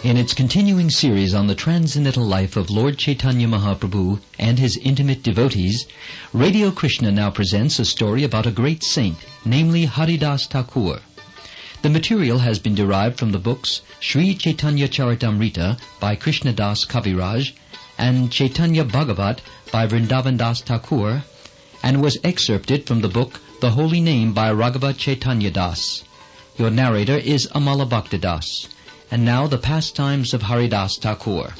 In its continuing series on the transcendental life of Lord Chaitanya Mahaprabhu and his intimate devotees, Radio Krishna now presents a story about a great saint, namely Haridasa Thakura. The material has been derived from the books Sri Caitanya Caritamrta by Krishna Das Kaviraj and Chaitanya Bhagavat by Vrindavan Das Thakur, and was excerpted from the book The Holy Name by Raghava Chaitanya Das. Your narrator is Amal Bhakta Das. And now the Pastimes of Haridasa Thakura.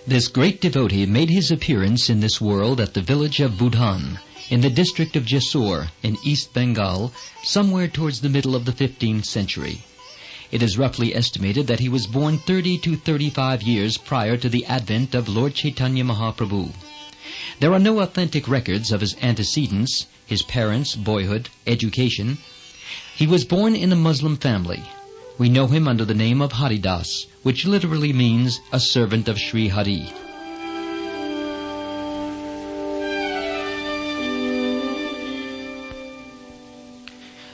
This great devotee made his appearance in this world at the village of Budhan, in the district of Jessore, in East Bengal, somewhere towards the middle of the 15th century. It is roughly estimated that he was born 30 to 35 years prior to the advent of Lord Chaitanya Mahaprabhu. There are no authentic records of his antecedents, his parents, boyhood, education. He was born in a Muslim family. We know him under the name of Haridas, which literally means a servant of Sri Hari.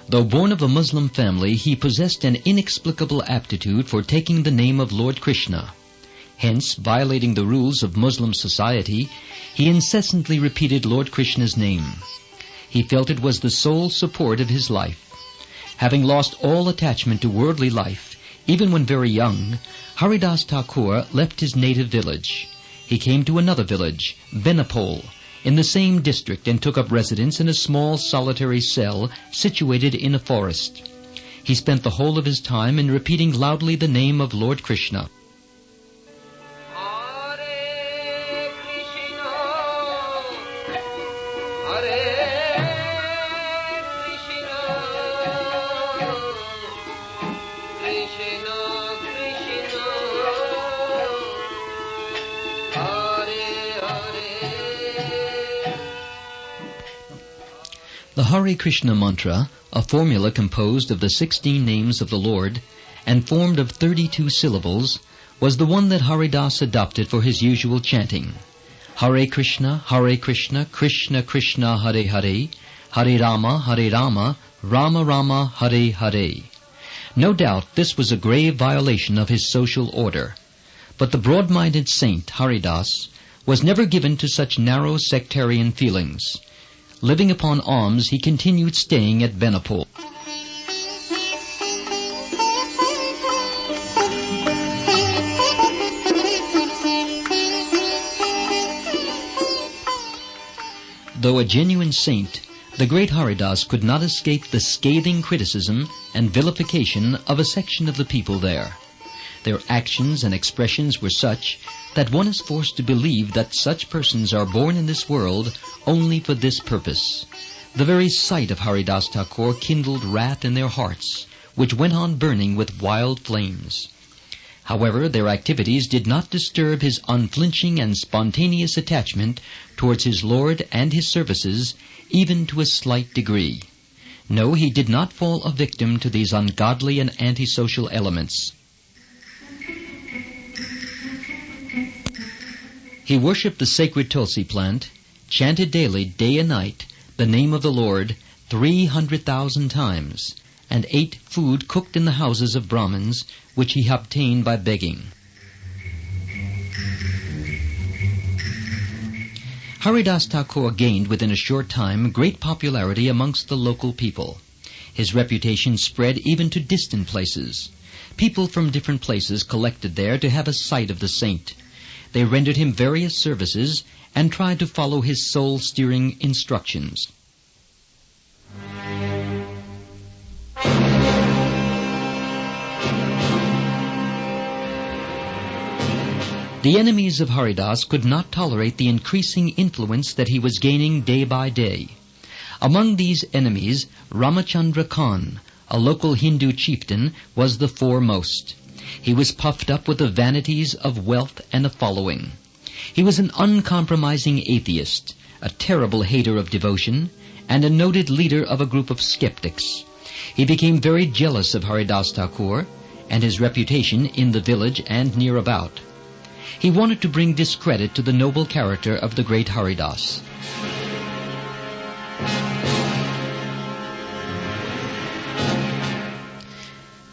Though born of a Muslim family, he possessed an inexplicable aptitude for taking the name of Lord Krishna. Hence, violating the rules of Muslim society, he incessantly repeated Lord Krishna's name. He felt it was the sole support of his life. Having lost all attachment to worldly life, even when very young, Haridasa Thakura left his native village. He came to another village, Benapole, in the same district, and took up residence in a small solitary cell situated in a forest. He spent the whole of his time in repeating loudly the name of Lord Krishna. The Hare Krishna mantra, a formula composed of the 16 names of the Lord and formed of 32 syllables, was the one that Haridas adopted for his usual chanting. Hare Krishna, Krishna Krishna, Hare Hare, Hare Rama, Rama Rama, Hare Hare. No doubt this was a grave violation of his social order, but the broad-minded saint, Haridas, was never given to such narrow sectarian feelings. Living upon alms, he continued staying at Benapole. Though a genuine saint, the great Haridas could not escape the scathing criticism and vilification of a section of the people there. Their actions and expressions were such that one is forced to believe that such persons are born in this world only for this purpose. The very sight of Haridasa Thakura kindled wrath in their hearts, which went on burning with wild flames. However, their activities did not disturb his unflinching and spontaneous attachment towards his Lord and his services, even to a slight degree. No, he did not fall a victim to these ungodly and antisocial elements. He worshipped the sacred Tulasi plant, chanted daily, day and night, the name of the Lord 300,000 times, and ate food cooked in the houses of Brahmins, which he obtained by begging. Haridasa Thakura gained within a short time great popularity amongst the local people. His reputation spread even to distant places. People from different places collected there to have a sight of the saint. They rendered him various services and tried to follow his soul-steering instructions. The enemies of Haridas could not tolerate the increasing influence that he was gaining day by day. Among these enemies, Ramachandra Khan, a local Hindu chieftain, was the foremost. He was puffed up with the vanities of wealth and a following. He was an uncompromising atheist, a terrible hater of devotion, and a noted leader of a group of skeptics. He became very jealous of Haridasa Thakur and his reputation in the village and near about. He wanted to bring discredit to the noble character of the great Haridas.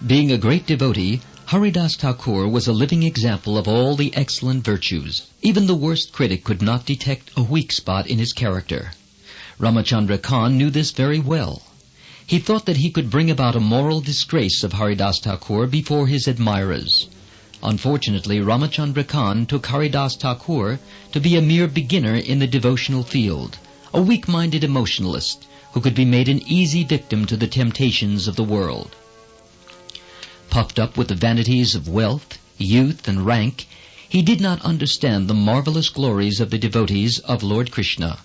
Being a great devotee, Haridasa Thakur was a living example of all the excellent virtues. Even the worst critic could not detect a weak spot in his character. Ramachandra Khan knew this very well. He thought that he could bring about a moral disgrace of Haridasa Thakur before his admirers. Unfortunately, Ramachandra Khan took Haridasa Thakur to be a mere beginner in the devotional field, a weak-minded emotionalist who could be made an easy victim to the temptations of the world. Puffed up with the vanities of wealth, youth, and rank, he did not understand the marvelous glories of the devotees of Lord Krishna.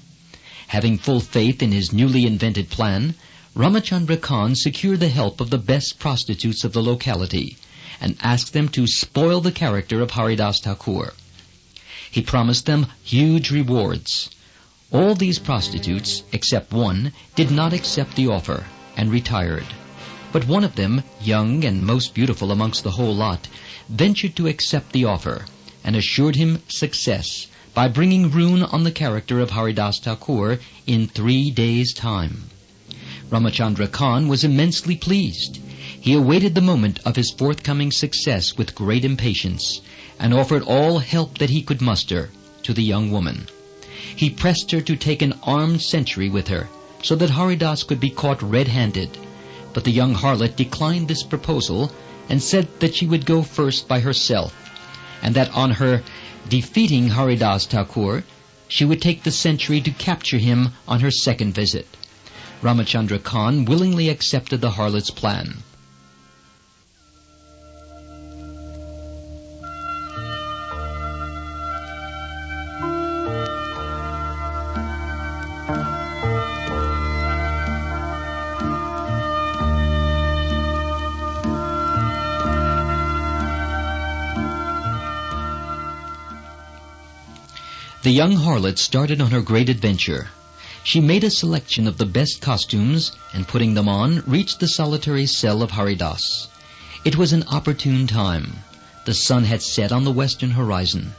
Having full faith in his newly invented plan, Ramachandra Khan secured the help of the best prostitutes of the locality and asked them to spoil the character of Haridasa Thakur. He promised them huge rewards. All these prostitutes, except one, did not accept the offer and retired. But one of them, young and most beautiful amongst the whole lot, ventured to accept the offer and assured him success by bringing ruin on the character of Haridasa Thakur in 3 days' time. Ramachandra Khan was immensely pleased. He awaited the moment of his forthcoming success with great impatience and offered all help that he could muster to the young woman. He pressed her to take an armed sentry with her so that Haridas could be caught red-handed. But the young harlot declined this proposal and said that she would go first by herself, and that on her defeating Haridasa Thakur, she would take the sentry to capture him on her second visit. Ramachandra Khan willingly accepted the harlot's plan. The young harlot started on her great adventure. She made a selection of the best costumes and, putting them on, reached the solitary cell of Haridas. It was an opportune time. The sun had set on the western horizon.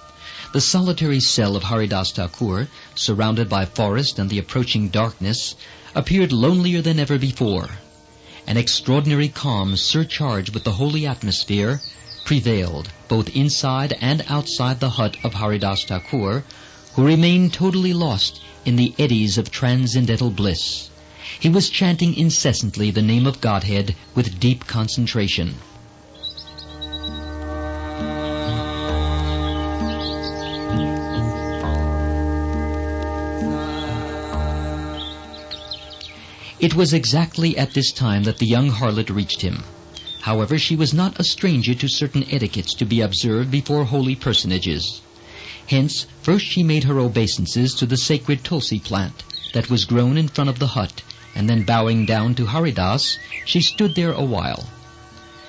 The solitary cell of Haridasa Thakur, surrounded by forest and the approaching darkness, appeared lonelier than ever before. An extraordinary calm, surcharged with the holy atmosphere, prevailed both inside and outside the hut of Haridasa Thakur, who remained totally lost in the eddies of transcendental bliss. He was chanting incessantly the name of Godhead with deep concentration. It was exactly at this time that the young harlot reached him. However, she was not a stranger to certain etiquettes to be observed before holy personages. Hence, first she made her obeisances to the sacred Tulasi plant that was grown in front of the hut, and then bowing down to Haridas, she stood there a while.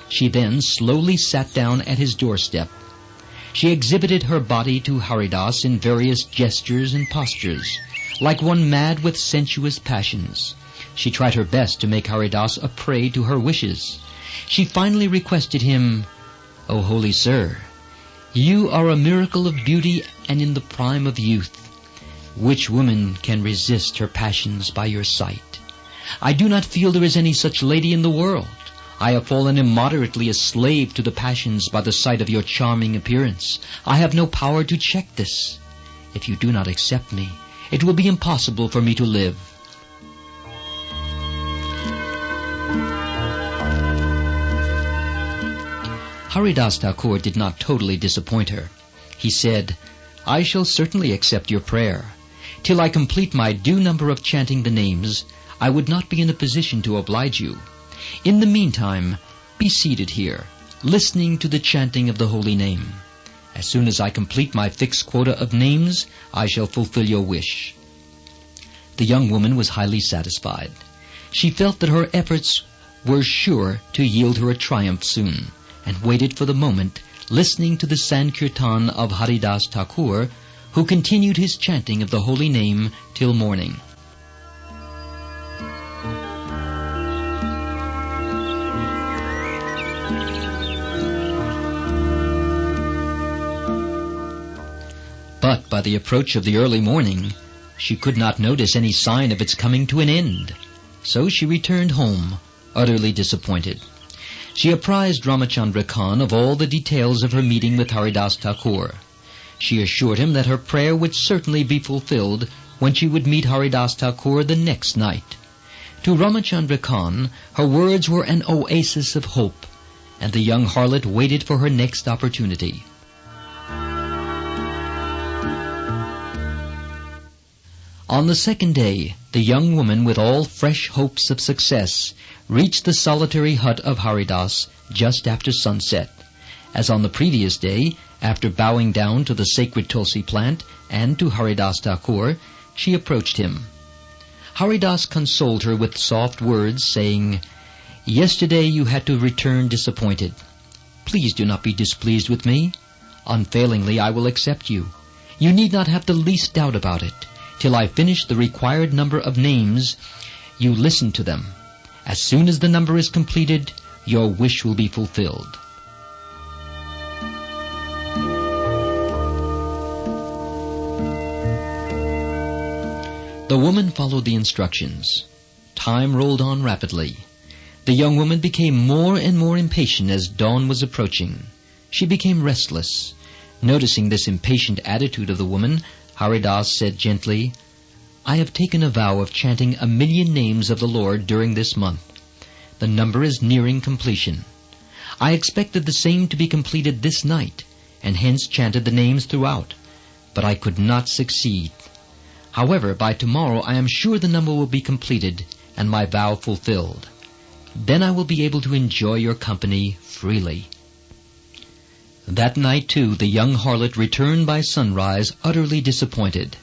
She then slowly sat down at his doorstep. She exhibited her body to Haridas in various gestures and postures, like one mad with sensuous passions. She tried her best to make Haridas a prey to her wishes. She finally requested him, "O holy sir, you are a miracle of beauty and in the prime of youth. Which woman can resist her passions by your sight? I do not feel there is any such lady in the world. I have fallen immoderately a slave to the passions by the sight of your charming appearance. I have no power to check this. If you do not accept me, it will be impossible for me to live." Haridasa Thakur did not totally disappoint her. He said, "I shall certainly accept your prayer. Till I complete my due number of chanting the names, I would not be in a position to oblige you. In the meantime, be seated here, listening to the chanting of the holy name. As soon as I complete my fixed quota of names, I shall fulfill your wish." The young woman was highly satisfied. She felt that her efforts were sure to yield her a triumph soon, and waited for the moment, listening to the Sankirtan of Haridasa Thakur, who continued his chanting of the holy name till morning. But by the approach of the early morning, she could not notice any sign of its coming to an end. So she returned home, utterly disappointed. She apprised Ramachandra Khan of all the details of her meeting with Haridasa Thakur. She assured him that her prayer would certainly be fulfilled when she would meet Haridasa Thakur the next night. To Ramachandra Khan, her words were an oasis of hope, and the young harlot waited for her next opportunity. On the second day, the young woman, with all fresh hopes of success, reached the solitary hut of Haridas just after sunset. As on the previous day, after bowing down to the sacred Tulasi plant and to Haridasa Thakur, she approached him. Haridas consoled her with soft words, saying, "Yesterday you had to return disappointed. Please do not be displeased with me. Unfailingly I will accept you. You need not have the least doubt about it. Till I finish the required number of names, you listen to them. As soon as the number is completed, your wish will be fulfilled." The woman followed the instructions. Time rolled on rapidly. The young woman became more and more impatient as dawn was approaching. She became restless. Noticing this impatient attitude of the woman, Haridas said gently, "I have taken a vow of chanting 1,000,000 names of the Lord during this month. The number is nearing completion. I expected the same to be completed this night, and hence chanted the names throughout, but I could not succeed. However, by tomorrow I am sure the number will be completed and my vow fulfilled. Then I will be able to enjoy your company freely." That night, too, the young harlot returned by sunrise, utterly disappointed.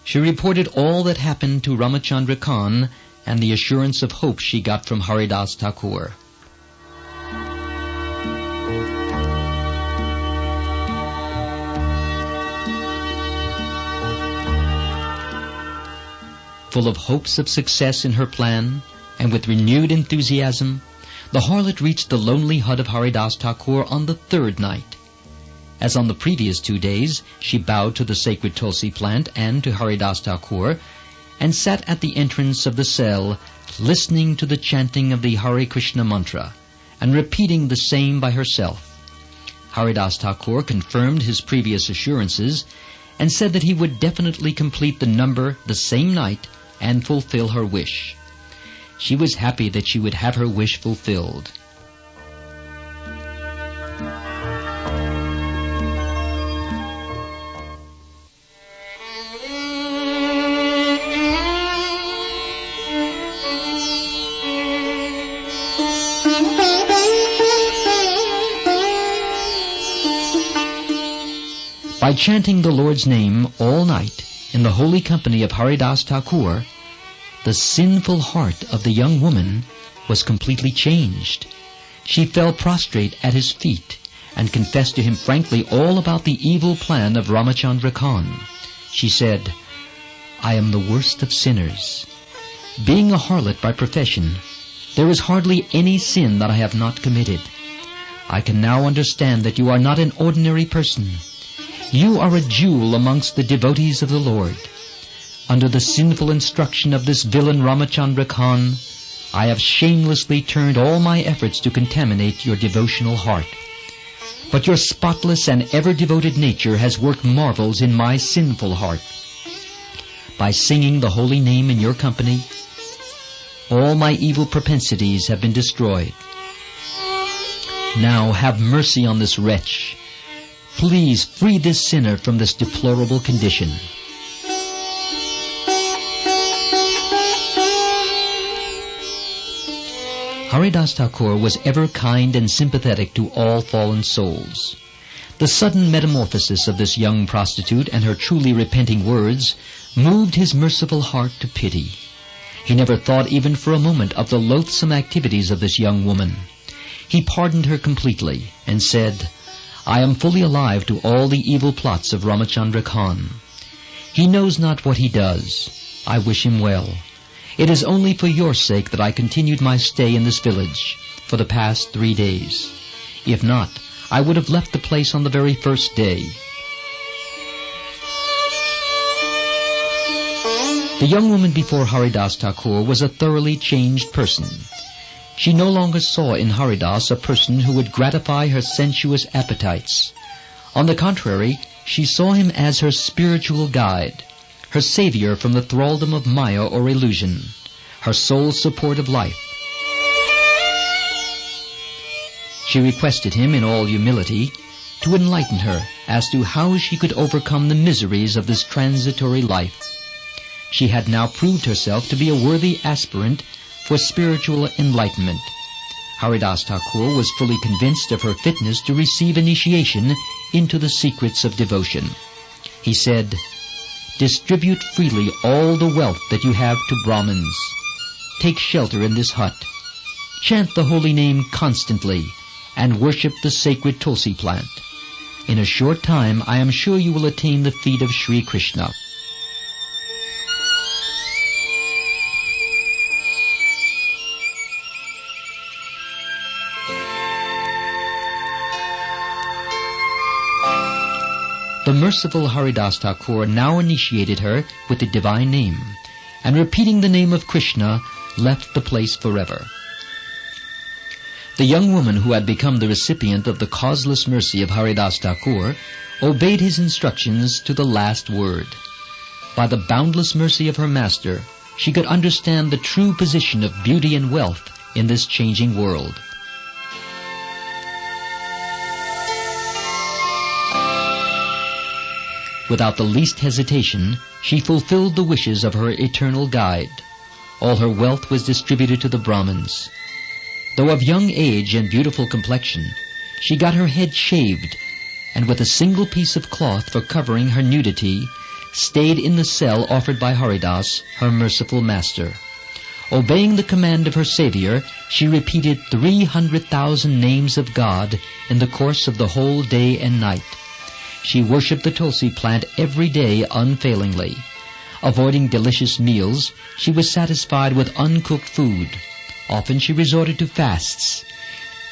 She reported all that happened to Ramachandra Khan and the assurance of hope she got from Haridasa Thakur. Full of hopes of success in her plan, and with renewed enthusiasm, the harlot reached the lonely hut of Haridasa Thakur on the third night. As on the previous 2 days, she bowed to the sacred Tulasi plant and to Haridasa Thakur, and sat at the entrance of the cell, listening to the chanting of the Hare Krishna mantra, and repeating the same by herself. Haridasa Thakur confirmed his previous assurances, and said that he would definitely complete the number the same night and fulfill her wish. She was happy that she would have her wish fulfilled. By chanting the Lord's name all night in the holy company of Haridasa Thakur, the sinful heart of the young woman was completely changed. She fell prostrate at his feet and confessed to him frankly all about the evil plan of Ramachandra Khan. She said, "I am the worst of sinners. Being a harlot by profession, there is hardly any sin that I have not committed. I can now understand that you are not an ordinary person. You are a jewel amongst the devotees of the Lord. Under the sinful instruction of this villain Ramachandra Khan, I have shamelessly turned all my efforts to contaminate your devotional heart. But your spotless and ever-devoted nature has worked marvels in my sinful heart. By singing the holy name in your company, all my evil propensities have been destroyed. Now have mercy on this wretch. Please free this sinner from this deplorable condition." Haridasa Thakur was ever kind and sympathetic to all fallen souls. The sudden metamorphosis of this young prostitute and her truly repenting words moved his merciful heart to pity. He never thought even for a moment of the loathsome activities of this young woman. He pardoned her completely and said, "I am fully alive to all the evil plots of Ramachandra Khan. He knows not what he does. I wish him well. It is only for your sake that I continued my stay in this village for the past 3 days. If not, I would have left the place on the very first day." The young woman before Haridas Thakur was a thoroughly changed person. She no longer saw in Haridas a person who would gratify her sensuous appetites. On the contrary, she saw him as her spiritual guide, her savior from the thraldom of Maya or illusion, her sole support of life. She requested him in all humility to enlighten her as to how she could overcome the miseries of this transitory life. She had now proved herself to be a worthy aspirant for spiritual enlightenment. Haridas Thakur was fully convinced of her fitness to receive initiation into the secrets of devotion. He said, "Distribute freely all the wealth that you have to Brahmins. Take shelter in this hut. Chant the holy name constantly and worship the sacred Tulsi plant. In a short time I am sure you will attain the feet of Sri Krishna." The merciful Haridas Thakur now initiated her with the divine name, and repeating the name of Krishna, left the place forever. The young woman who had become the recipient of the causeless mercy of Haridas Thakur obeyed his instructions to the last word. By the boundless mercy of her master, she could understand the true position of beauty and wealth in this changing world. Without the least hesitation, she fulfilled the wishes of her eternal guide. All her wealth was distributed to the Brahmins. Though of young age and beautiful complexion, she got her head shaved, and with a single piece of cloth for covering her nudity, stayed in the cell offered by Haridas, her merciful master. Obeying the command of her savior, she repeated 300,000 names of God in the course of the whole day and night. She worshipped the Tulsi plant every day unfailingly. Avoiding delicious meals, she was satisfied with uncooked food. Often she resorted to fasts.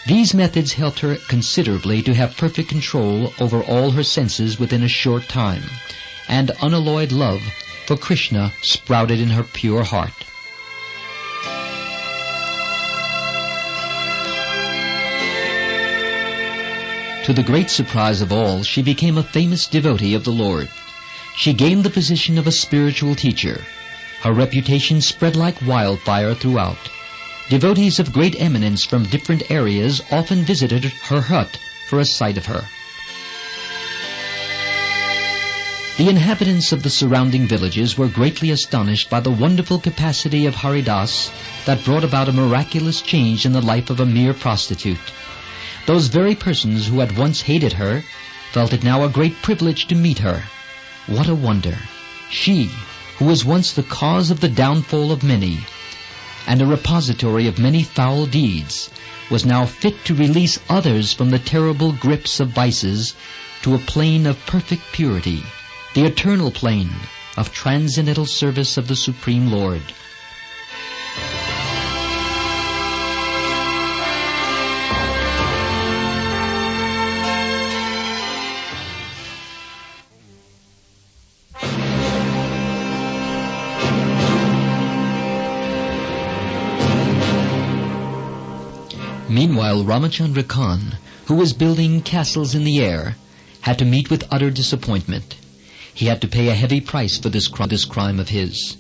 These methods helped her considerably to have perfect control over all her senses within a short time, and unalloyed love for Krishna sprouted in her pure heart. To the great surprise of all, she became a famous devotee of the Lord. She gained the position of a spiritual teacher. Her reputation spread like wildfire throughout. Devotees of great eminence from different areas often visited her hut for a sight of her. The inhabitants of the surrounding villages were greatly astonished by the wonderful capacity of Haridas that brought about a miraculous change in the life of a mere prostitute. Those very persons who had once hated her felt it now a great privilege to meet her. What a wonder! She, who was once the cause of the downfall of many, and a repository of many foul deeds, was now fit to release others from the terrible grips of vices to a plane of perfect purity, the eternal plane of transcendental service of the Supreme Lord. Meanwhile, Ramachandra Khan, who was building castles in the air, had to meet with utter disappointment. He had to pay a heavy price for this crime of his.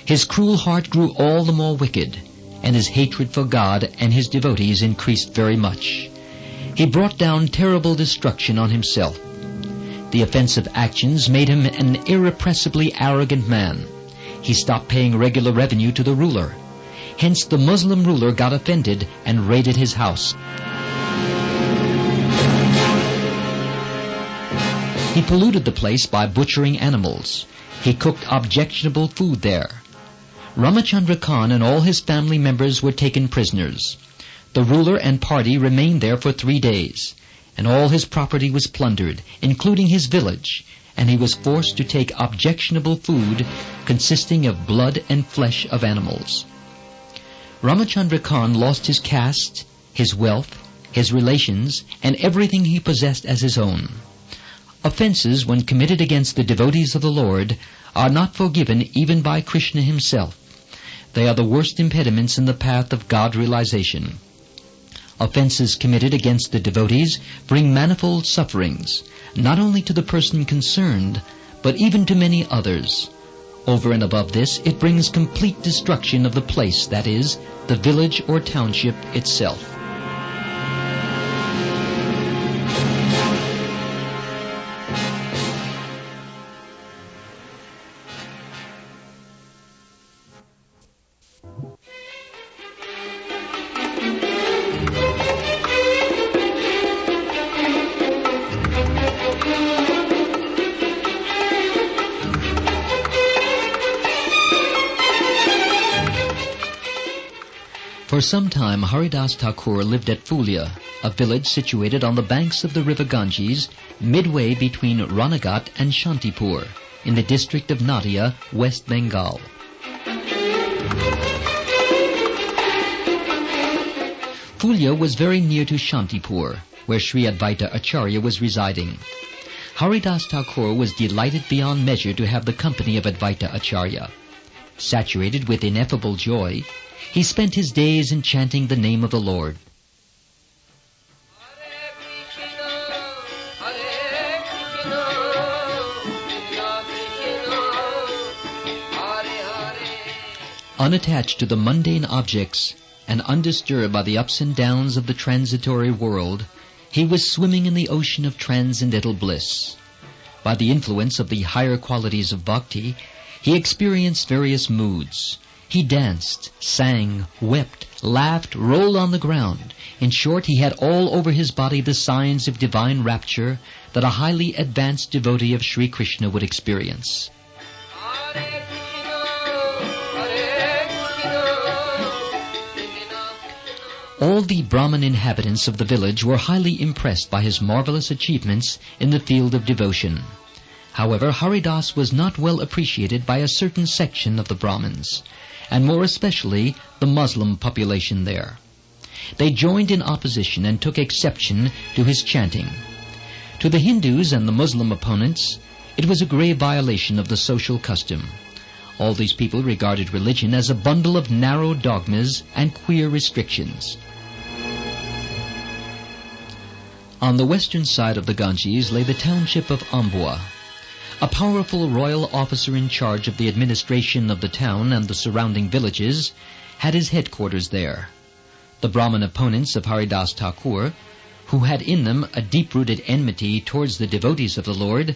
His cruel heart grew all the more wicked, and his hatred for God and his devotees increased very much. He brought down terrible destruction on himself. The offensive actions made him an irrepressibly arrogant man. He stopped paying regular revenue to the ruler. Hence the Muslim ruler got offended and raided his house. He polluted the place by butchering animals. He cooked objectionable food there. Ramachandra Khan and all his family members were taken prisoners. The ruler and party remained there for 3 days, and all his property was plundered, including his village, and he was forced to take objectionable food consisting of blood and flesh of animals. Ramachandra Khan lost his caste, his wealth, his relations, and everything he possessed as his own. Offenses, when committed against the devotees of the Lord, are not forgiven even by Krishna himself. They are the worst impediments in the path of God realization. Offenses committed against the devotees bring manifold sufferings, not only to the person concerned, but even to many others. Over and above this, it brings complete destruction of the place, that is, the village or township itself. For some time, Haridasa Thakur lived at Phulya, a village situated on the banks of the river Ganges, midway between Ranagat and Shantipur, in the district of Nadia, West Bengal. Phulya was very near to Shantipur, where Sri Advaita Acharya was residing. Haridasa Thakur was delighted beyond measure to have the company of Advaita Acharya. Saturated with ineffable joy, he spent his days in chanting the name of the Lord. Unattached to the mundane objects and undisturbed by the ups and downs of the transitory world, he was swimming in the ocean of transcendental bliss. By the influence of the higher qualities of bhakti, he experienced various moods. He danced, sang, wept, laughed, rolled on the ground. In short, he had all over his body the signs of divine rapture that a highly advanced devotee of Sri Krishna would experience. All the Brahmin inhabitants of the village were highly impressed by his marvelous achievements in the field of devotion. However, Haridas was not well appreciated by a certain section of the Brahmins, and more especially the Muslim population there. They joined in opposition and took exception to his chanting. To the Hindus and the Muslim opponents, it was a grave violation of the social custom. All these people regarded religion as a bundle of narrow dogmas and queer restrictions. On the western side of the Ganges lay the township of Ambua. A powerful royal officer in charge of the administration of the town and the surrounding villages had his headquarters there. The Brahmin opponents of Haridasa Thakur, who had in them a deep-rooted enmity towards the devotees of the Lord,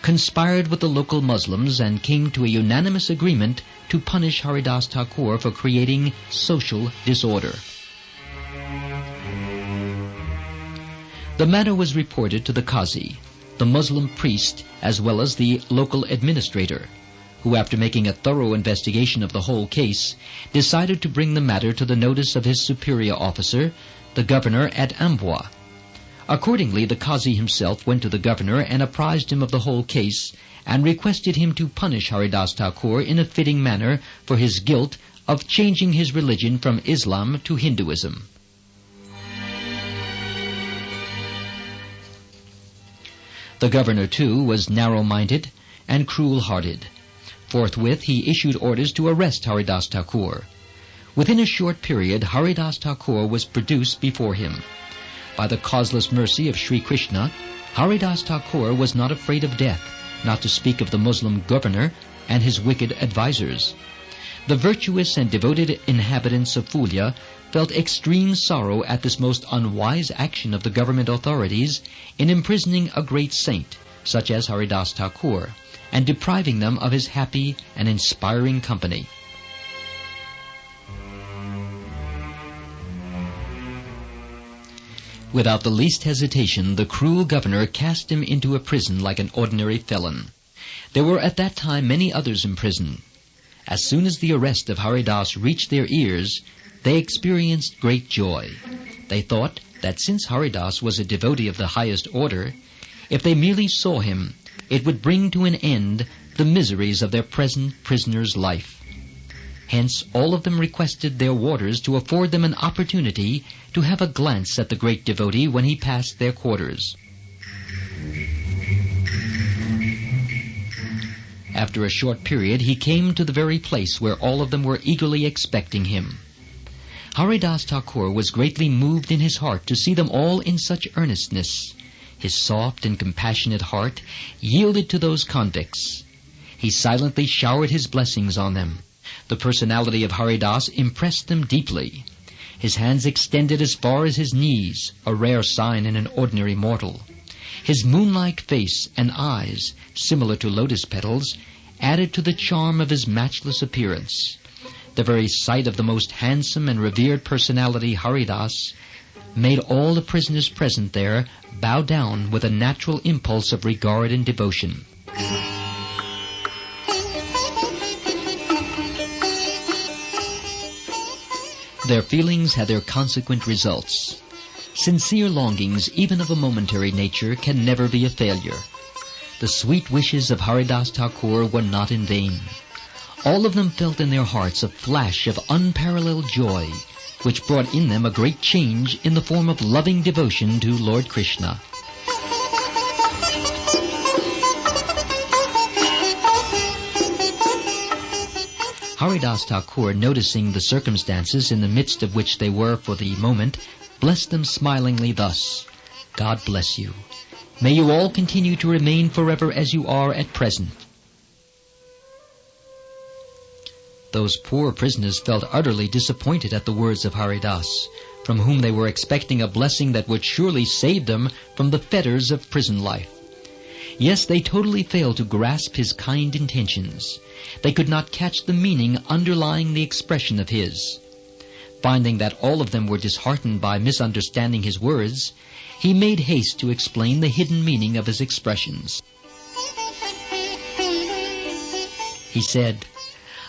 conspired with the local Muslims and came to a unanimous agreement to punish Haridasa Thakur for creating social disorder. The matter was reported to the Qazi, the Muslim priest, as well as the local administrator, who, after making a thorough investigation of the whole case, decided to bring the matter to the notice of his superior officer, the governor at Ambua. Accordingly, the Qazi himself went to the governor and apprised him of the whole case, and requested him to punish Haridasa Thakur in a fitting manner for his guilt of changing his religion from Islam to Hinduism. The governor, too, was narrow-minded and cruel-hearted. Forthwith he issued orders to arrest Haridasa Thakur. Within a short period, Haridasa Thakur was produced before him. By the causeless mercy of Sri Krishna, Haridasa Thakur was not afraid of death, not to speak of the Muslim governor and his wicked advisers. The virtuous and devoted inhabitants of Phulya felt extreme sorrow at this most unwise action of the government authorities in imprisoning a great saint, such as Haridasa Thakur, and depriving them of his happy and inspiring company. Without the least hesitation, the cruel governor cast him into a prison like an ordinary felon. There were at that time many others in prison, As soon as the arrest of Haridas reached their ears, they experienced great joy. They thought that since Haridas was a devotee of the highest order, if they merely saw him, it would bring to an end the miseries of their present prisoner's life. Hence all of them requested their warders to afford them an opportunity to have a glance at the great devotee when he passed their quarters. After a short period, he came to the very place where all of them were eagerly expecting him. Haridas Thakur was greatly moved in his heart to see them all in such earnestness. His soft and compassionate heart yielded to those convicts. He silently showered his blessings on them. The personality of Haridas impressed them deeply. His hands extended as far as his knees, a rare sign in an ordinary mortal. His moon-like face and eyes, similar to lotus petals, added to the charm of his matchless appearance. The very sight of the most handsome and revered personality, Haridas, made all the prisoners present there bow down with a natural impulse of regard and devotion. Their feelings had their consequent results. Sincere longings, even of a momentary nature, can never be a failure. The sweet wishes of Haridas Thakur were not in vain. All of them felt in their hearts a flash of unparalleled joy, which brought in them a great change in the form of loving devotion to Lord Krishna. Haridas Thakur, noticing the circumstances in the midst of which they were for the moment, blessed them smilingly thus: God bless you. May you all continue to remain forever as you are at present. Those poor prisoners felt utterly disappointed at the words of Haridas, from whom they were expecting a blessing that would surely save them from the fetters of prison life. Yes, they totally failed to grasp his kind intentions. They could not catch the meaning underlying the expression of his. Finding that all of them were disheartened by misunderstanding his words, he made haste to explain the hidden meaning of his expressions. He said,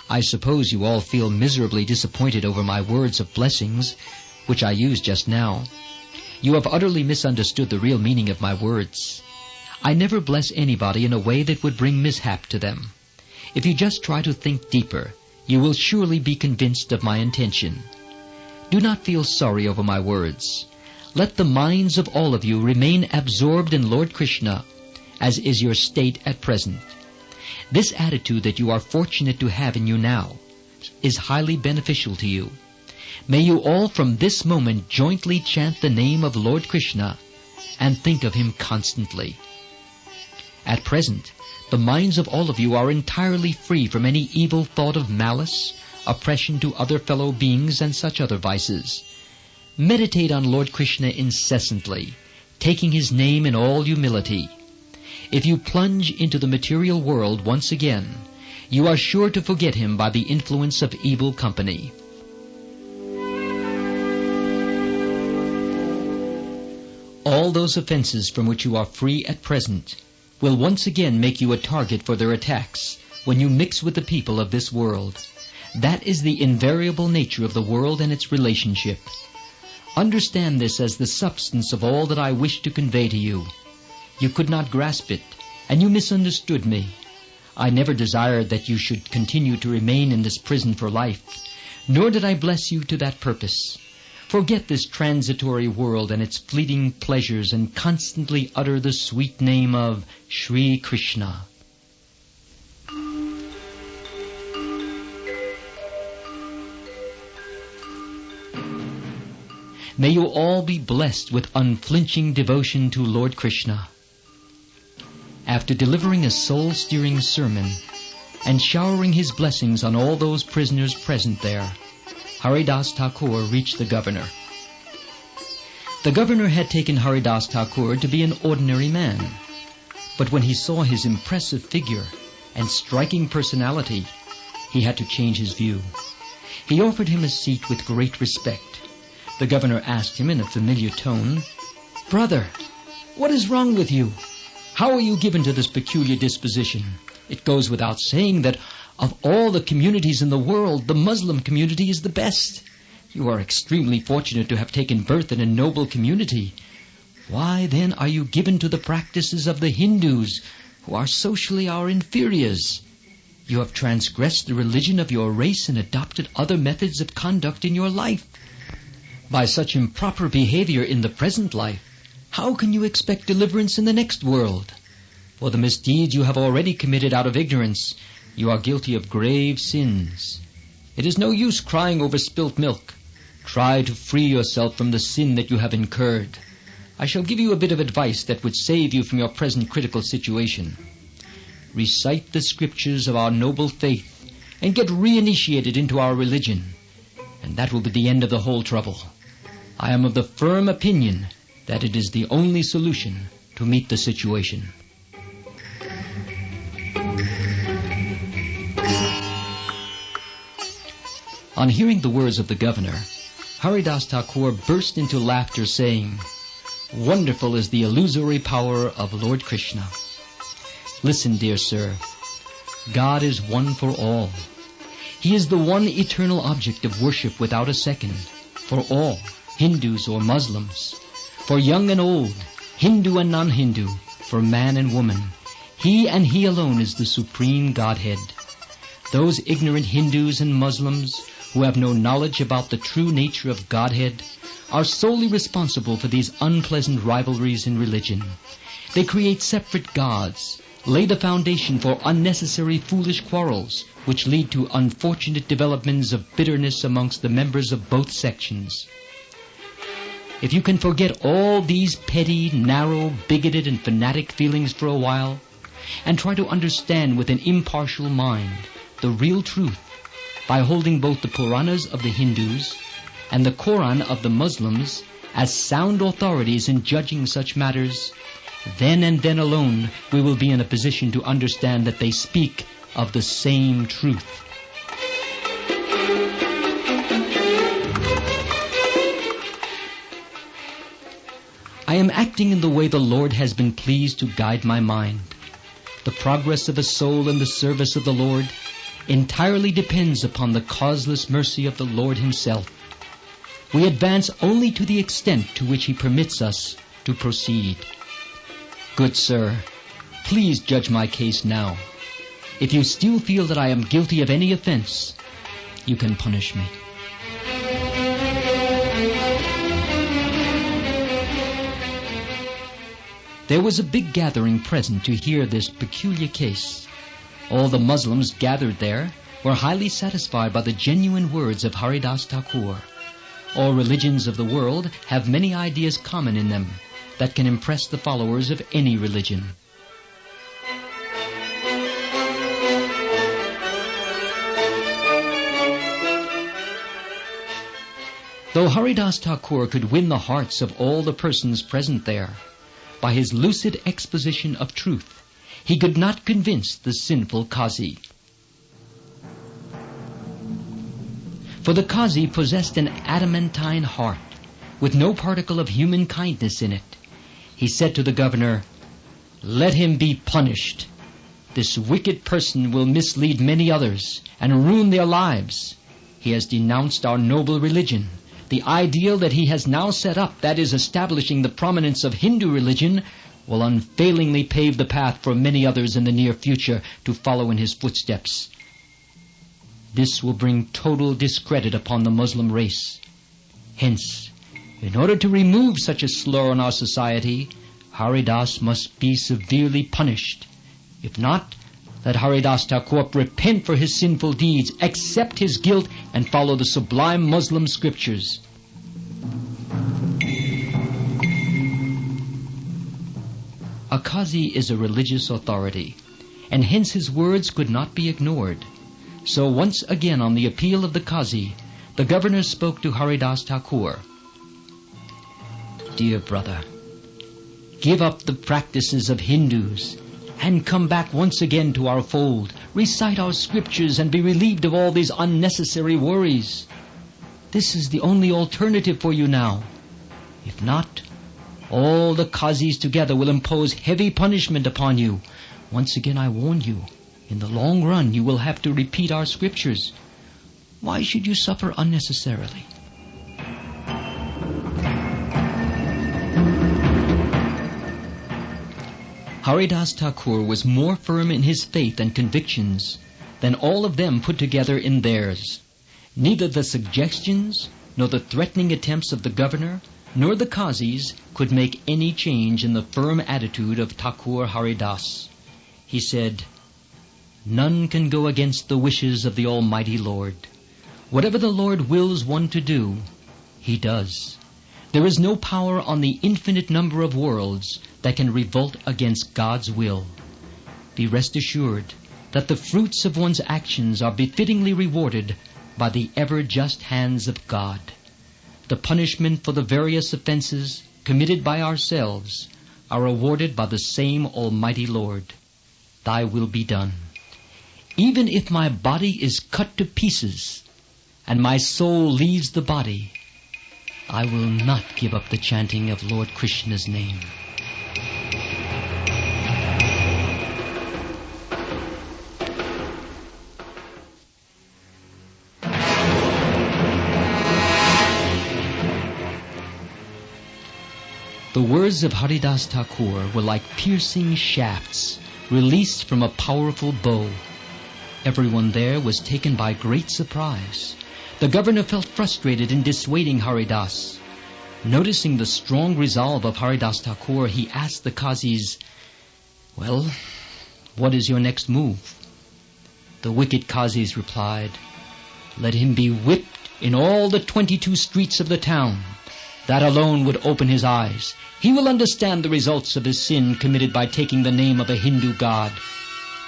I suppose you all feel miserably disappointed over my words of blessings, which I used just now. You have utterly misunderstood the real meaning of my words. I never bless anybody in a way that would bring mishap to them. If you just try to think deeper, you will surely be convinced of my intention. Do not feel sorry over my words. Let the minds of all of you remain absorbed in Lord Krishna, as is your state at present. This attitude that you are fortunate to have in you now is highly beneficial to you. May you all from this moment jointly chant the name of Lord Krishna and think of him constantly. At present, the minds of all of you are entirely free from any evil thought of malice, oppression to other fellow beings, and such other vices. Meditate on Lord Krishna incessantly, taking his name in all humility. If you plunge into the material world once again, you are sure to forget him by the influence of evil company. All those offenses from which you are free at present will once again make you a target for their attacks when you mix with the people of this world. That is the invariable nature of the world and its relationship. Understand this as the substance of all that I wish to convey to you. You could not grasp it, and you misunderstood me. I never desired that you should continue to remain in this prison for life, nor did I bless you to that purpose. Forget this transitory world and its fleeting pleasures, and constantly utter the sweet name of Sri Krishna. May you all be blessed with unflinching devotion to Lord Krishna. After delivering a soul-stirring sermon and showering his blessings on all those prisoners present there, Haridas Thakur reached the governor. The governor had taken Haridas Thakur to be an ordinary man, but when he saw his impressive figure and striking personality, he had to change his view. He offered him a seat with great respect. The governor asked him in a familiar tone, "Brother, what is wrong with you? How are you given to this peculiar disposition? It goes without saying that Of all the communities in the world, the Muslim community is the best. You are extremely fortunate to have taken birth in a noble community. Why, then, are you given to the practices of the Hindus, who are socially our inferiors? You have transgressed the religion of your race and adopted other methods of conduct in your life. By such improper behavior in the present life, how can you expect deliverance in the next world? For the misdeeds you have already committed out of ignorance, you are guilty of grave sins. It is no use crying over spilt milk. Try to free yourself from the sin that you have incurred. I shall give you a bit of advice that would save you from your present critical situation. Recite the scriptures of our noble faith and get reinitiated into our religion, and that will be the end of the whole trouble. I am of the firm opinion that it is the only solution to meet the situation. On hearing the words of the governor, Haridasa Thakur burst into laughter, saying, "Wonderful is the illusory power of Lord Krishna. Listen, dear sir, God is one for all. He is the one eternal object of worship without a second, for all, Hindus or Muslims, for young and old, Hindu and non-Hindu, for man and woman. He and He alone is the supreme Godhead. Those ignorant Hindus and Muslims who have no knowledge about the true nature of Godhead are solely responsible for these unpleasant rivalries in religion. They create separate gods, lay the foundation for unnecessary foolish quarrels, which lead to unfortunate developments of bitterness amongst the members of both sections. If you can forget all these petty, narrow, bigoted and fanatic feelings for a while, and try to understand with an impartial mind the real truth, by holding both the Puranas of the Hindus and the Quran of the Muslims as sound authorities in judging such matters, then and then alone we will be in a position to understand that they speak of the same truth. I am acting in the way the Lord has been pleased to guide my mind. The progress of a soul in the service of the Lord entirely depends upon the causeless mercy of the Lord Himself. We advance only to the extent to which He permits us to proceed. Good sir, please judge my case now. If you still feel that I am guilty of any offense, you can punish me. There was a big gathering present to hear this peculiar case. All the Muslims gathered there were highly satisfied by the genuine words of Haridasa Thakur. All religions of the world have many ideas common in them that can impress the followers of any religion. Though Haridasa Thakur could win the hearts of all the persons present there, by his lucid exposition of truth, he could not convince the sinful Qazi. For the Qazi possessed an adamantine heart, with no particle of human kindness in it. He said to the governor, "Let him be punished. This wicked person will mislead many others and ruin their lives. He has denounced our noble religion. The ideal that he has now set up, that is, establishing the prominence of Hindu religion, will unfailingly pave the path for many others in the near future to follow in his footsteps. This will bring total discredit upon the Muslim race. Hence, in order to remove such a slur on our society, Haridas must be severely punished. If not, let Haridasa Thakur repent for his sinful deeds, accept his guilt, and follow the sublime Muslim scriptures." A Qazi is a religious authority, and hence his words could not be ignored. So once again, on the appeal of the Qazi, the governor spoke to Haridasa Thakur. "Dear brother, give up the practices of Hindus and come back once again to our fold. Recite our scriptures and be relieved of all these unnecessary worries. This is the only alternative for you now. If not, all the Qazis together will impose heavy punishment upon you. Once again I warn you, In the long run, you will have to repeat our scriptures. Why should you suffer unnecessarily? Haridas Thakur was more firm in his faith and convictions than all of them put together in theirs. Neither the suggestions, nor the threatening attempts of the governor, nor the qazis could make any change in the firm attitude of Thakur Haridas. He said, "None can go against the wishes of the Almighty Lord. Whatever the Lord wills one to do, He does. There is no power on the infinite number of worlds that can revolt against God's will. Be rest assured that the fruits of one's actions are befittingly rewarded by the ever-just hands of God. The punishment for the various offenses committed by ourselves are awarded by the same Almighty Lord. Thy will be done. Even if my body is cut to pieces and my soul leaves the body, I will not give up the chanting of Lord Krishna's name." The words of Haridas Thakur were like piercing shafts released from a powerful bow. Everyone there was taken by great surprise. The governor felt frustrated in dissuading Haridas. Noticing the strong resolve of Haridas Thakur, he asked the qazis, "Well, what is your next move?" The wicked qazis replied, "Let him be whipped in all the 22 streets of the town. That alone would open his eyes. He will understand the results of his sin committed by taking the name of a Hindu god.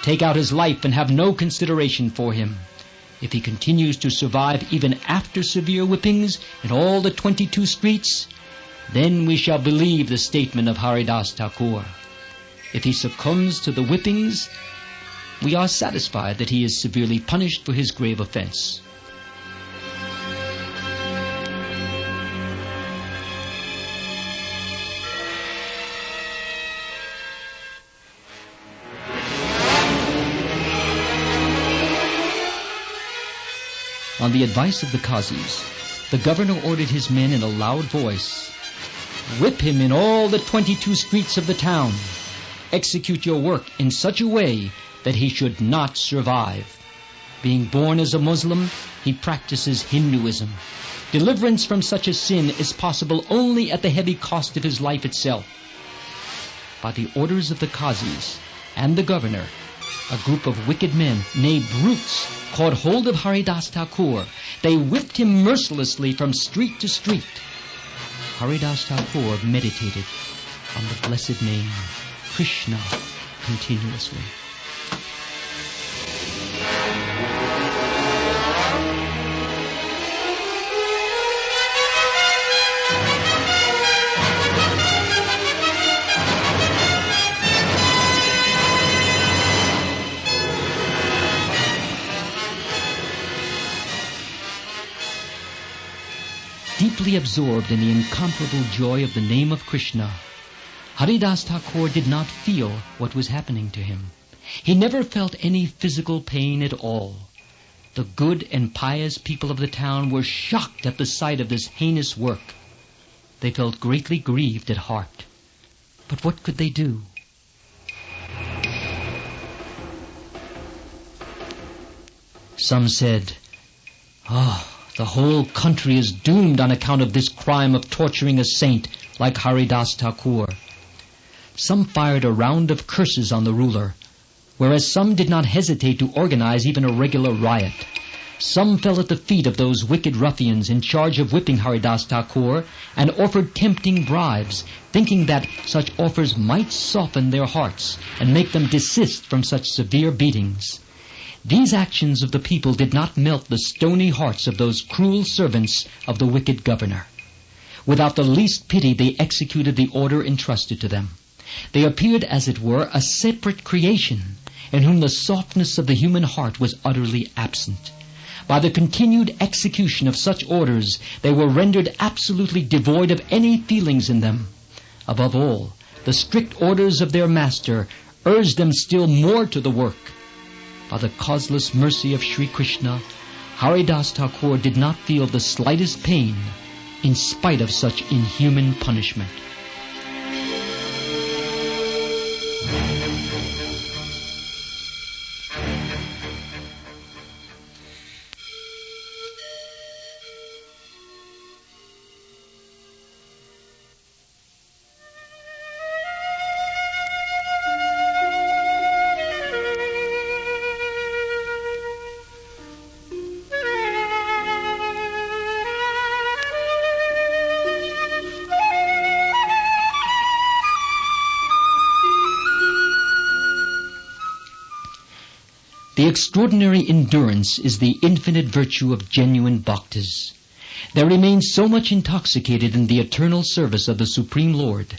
Take out his life and have no consideration for him. If he continues to survive even after severe whippings in all the 22 streets, then we shall believe the statement of Haridas Thakur. If he succumbs to the whippings, we are satisfied that he is severely punished for his grave offense." On the advice of the qazis, the governor ordered his men in a loud voice, "Whip him in all the 22 streets of the town. Execute your work in such a way that he should not survive. Being born as a Muslim, he practices Hinduism. Deliverance from such a sin is possible only at the heavy cost of his life itself." By the orders of the qazis and the governor, a group of wicked men, nay brutes, caught hold of Haridas Thakur. They whipped him mercilessly from street to street. Haridas Thakur meditated on the blessed name, Krishna, continuously. Deeply absorbed in the incomparable joy of the name of Krishna, Haridas Thakur did not feel what was happening to him. He never felt any physical pain at all. The good and pious people of the town were shocked at the sight of this heinous work. They felt greatly grieved at heart. But what could they do? Some said, the whole country is doomed on account of this crime of torturing a saint like Haridas Thakur. Some fired a round of curses on the ruler, whereas some did not hesitate to organize even a regular riot. Some fell at the feet of those wicked ruffians in charge of whipping Haridas Thakur and offered tempting bribes, thinking that such offers might soften their hearts and make them desist from such severe beatings. These actions of the people did not melt the stony hearts of those cruel servants of the wicked governor. Without the least pity, they executed the order entrusted to them. They appeared, as it were, a separate creation, in whom the softness of the human heart was utterly absent. By the continued execution of such orders, they were rendered absolutely devoid of any feelings in them. Above all, the strict orders of their master urged them still more to the work. By the causeless mercy of Sri Krishna, Haridasa Thakur did not feel the slightest pain in spite of such inhuman punishment. The extraordinary endurance is the infinite virtue of genuine bhaktas. They remain so much intoxicated in the eternal service of the Supreme Lord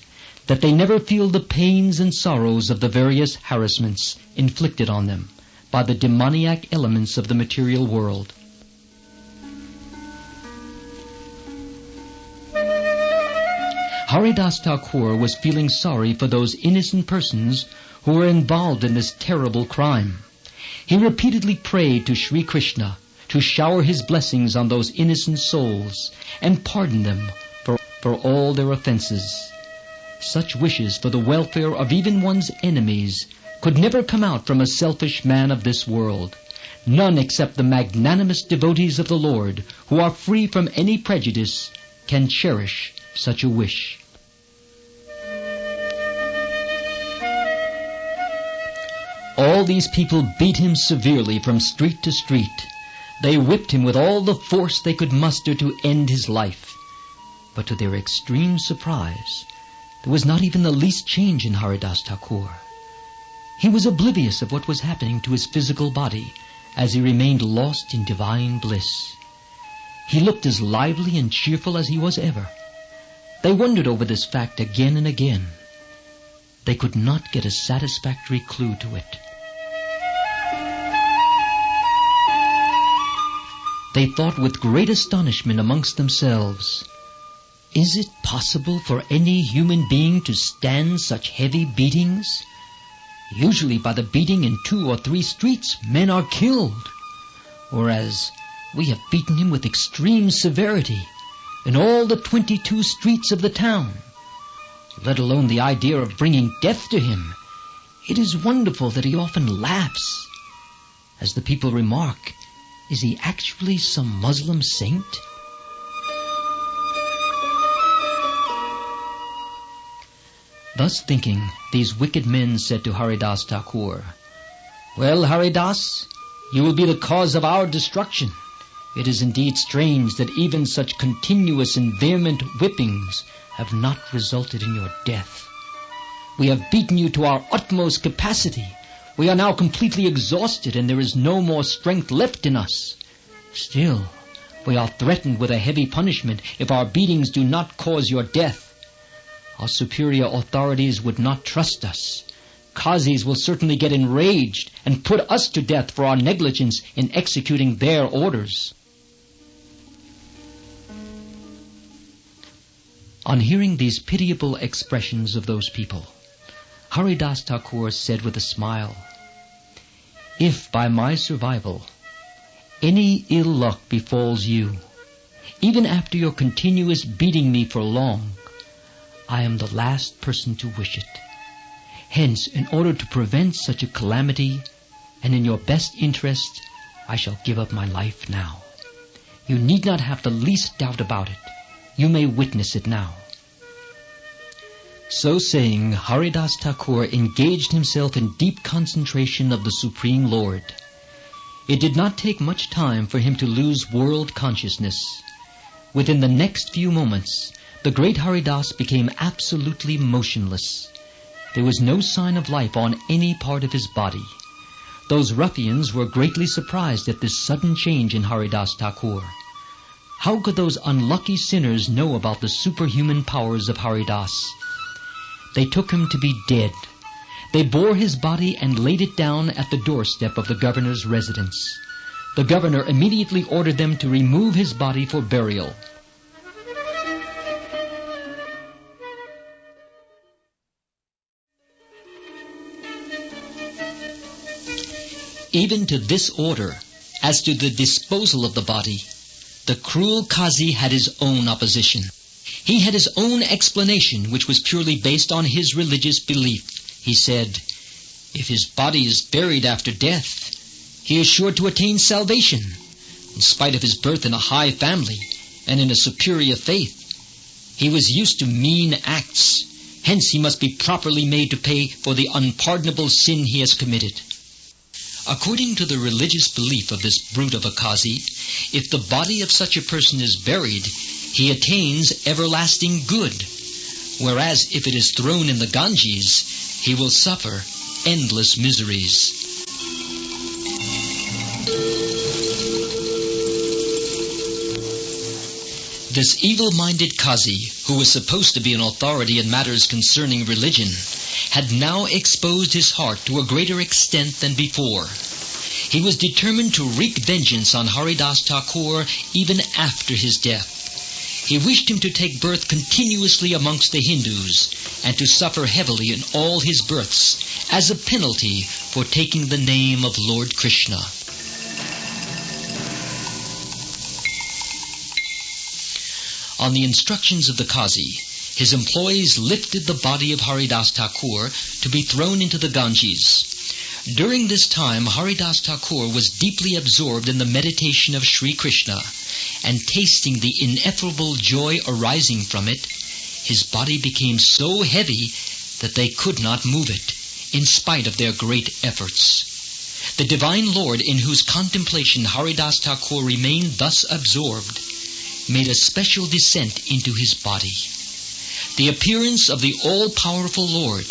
that they never feel the pains and sorrows of the various harassments inflicted on them by the demoniac elements of the material world. Haridasa Thakur was feeling sorry for those innocent persons who were involved in this terrible crime. He repeatedly prayed to Sri Krishna to shower his blessings on those innocent souls and pardon them for all their offenses. Such wishes for the welfare of even one's enemies could never come out from a selfish man of this world. None except the magnanimous devotees of the Lord, who are free from any prejudice, can cherish such a wish. All these people beat him severely from street to street. They whipped him with all the force they could muster to end his life. But to their extreme surprise, there was not even the least change in Haridasa Thakur. He was oblivious of what was happening to his physical body as he remained lost in divine bliss. He looked as lively and cheerful as he was ever. They wondered over this fact again and again. They could not get a satisfactory clue to it. They thought with great astonishment amongst themselves, "Is it possible for any human being to stand such heavy beatings? Usually by the beating in 2 or 3 streets, men are killed. Whereas we have beaten him with extreme severity in all the 22 streets of the town. Let alone the idea of bringing death to him. It is wonderful that he often laughs. As the people remark, is he actually some Muslim saint?" Thus thinking, these wicked men said to Haridasa Thakur, "Well, Haridas, you will be the cause of our destruction. It is indeed strange that even such continuous and vehement whippings have not resulted in your death. We have beaten you to our utmost capacity. We are now completely exhausted, and there is no more strength left in us. Still, we are threatened with a heavy punishment if our beatings do not cause your death. Our superior authorities would not trust us. Qazis will certainly get enraged and put us to death for our negligence in executing their orders." On hearing these pitiable expressions of those people, Haridasa Thakur said with a smile, "If by my survival any ill luck befalls you, even after your continuous beating me for long, I am the last person to wish it. Hence, in order to prevent such a calamity, and in your best interest, I shall give up my life now. You need not have the least doubt about it. You may witness it now." So saying, Haridasa Thakur engaged himself in deep concentration of the Supreme Lord. It did not take much time for him to lose world consciousness. Within the next few moments, the great Haridas became absolutely motionless. There was no sign of life on any part of his body. Those ruffians were greatly surprised at this sudden change in Haridasa Thakur. How could those unlucky sinners know about the superhuman powers of Haridas? They took him to be dead. They bore his body and laid it down at the doorstep of the governor's residence. The governor immediately ordered them to remove his body for burial. Even to this order, as to the disposal of the body, the cruel Qazi had his own opposition. He had his own explanation, which was purely based on his religious belief. He said, if his body is buried after death, he is sure to attain salvation, in spite of his birth in a high family and in a superior faith. He was used to mean acts, hence he must be properly made to pay for the unpardonable sin he has committed. According to the religious belief of this brute of a Qazi, if the body of such a person is buried, he attains everlasting good, whereas if it is thrown in the Ganges, he will suffer endless miseries. This evil-minded Qazi, who was supposed to be an authority in matters concerning religion, had now exposed his heart to a greater extent than before. He was determined to wreak vengeance on Haridasa Thakur even after his death. He wished him to take birth continuously amongst the Hindus and to suffer heavily in all his births as a penalty for taking the name of Lord Krishna. On the instructions of the Qazi, his employees lifted the body of Haridasa Thakur to be thrown into the Ganges. During this time, Haridasa Thakur was deeply absorbed in the meditation of Sri Krishna, and tasting the ineffable joy arising from it, his body became so heavy that they could not move it, in spite of their great efforts. The Divine Lord, in whose contemplation Haridasa Thakur remained thus absorbed, made a special descent into his body. The appearance of the all-powerful Lord,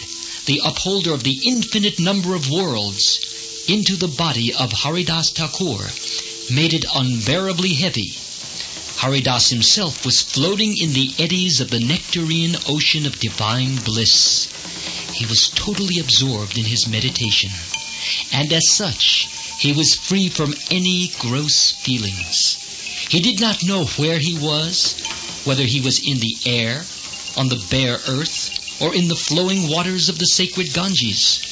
the upholder of the infinite number of worlds, into the body of Haridasa Thakur made it unbearably heavy. Haridasa himself was floating in the eddies of the nectarine ocean of divine bliss. He was totally absorbed in his meditation, and as such, he was free from any gross feelings. He did not know where he was, whether he was in the air, on the bare earth, or in the flowing waters of the sacred Ganges.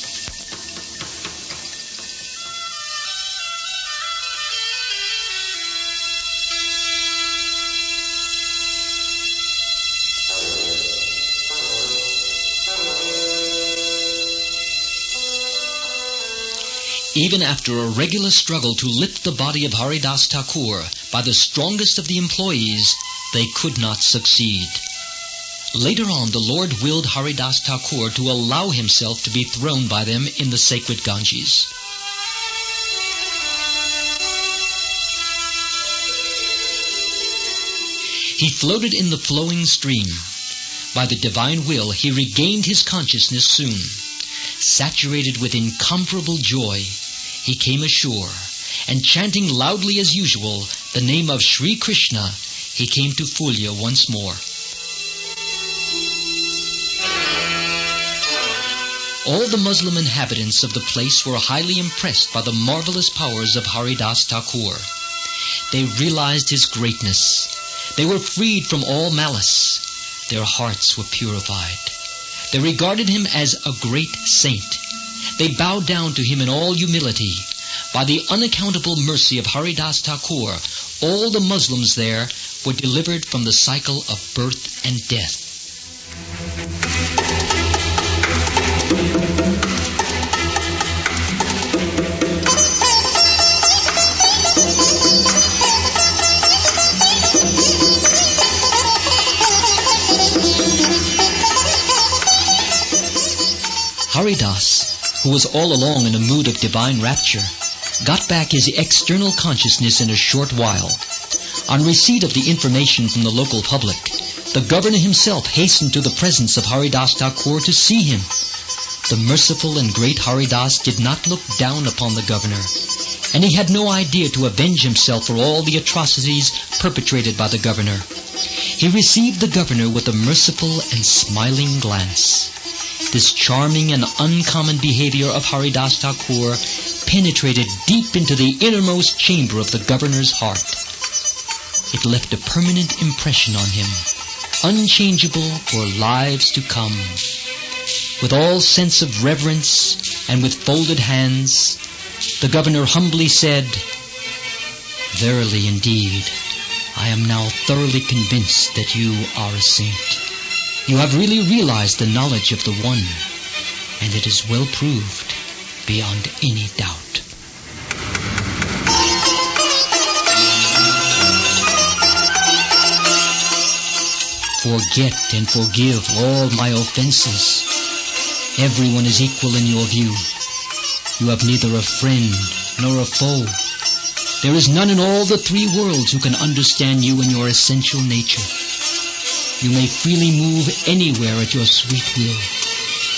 Even after a regular struggle to lift the body of Haridasa Thakur by the strongest of the employees, they could not succeed. Later on, the Lord willed Haridasa Thakur to allow himself to be thrown by them in the sacred Ganges. He floated in the flowing stream. By the divine will, he regained his consciousness soon. Saturated with incomparable joy, he came ashore, and chanting loudly as usual the name of Sri Krishna, he came to Fulya once more. All the Muslim inhabitants of the place were highly impressed by the marvelous powers of Haridasa Thakur. They realized his greatness. They were freed from all malice. Their hearts were purified. They regarded him as a great saint. They bowed down to him in all humility. By the unaccountable mercy of Haridasa Thakur, all the Muslims there were delivered from the cycle of birth and death. Haridasa, who was all along in a mood of divine rapture, got back his external consciousness in a short while. On receipt of the information from the local public, the governor himself hastened to the presence of Haridasa Thakur to see him. The merciful and great Haridasa did not look down upon the governor, and he had no idea to avenge himself for all the atrocities perpetrated by the governor. He received the governor with a merciful and smiling glance. This charming and uncommon behavior of Haridasa Thakur penetrated deep into the innermost chamber of the governor's heart. It left a permanent impression on him, unchangeable for lives to come. With all sense of reverence and with folded hands, The governor humbly said, "Verily indeed, I am now thoroughly convinced that you are a saint. You have really realized the knowledge of the One, and it is well proved beyond any doubt." Forget and forgive all my offenses. Everyone is equal in your view. You have neither a friend nor a foe. There is none in all the three worlds who can understand you in your essential nature. You may freely move anywhere at your sweet will.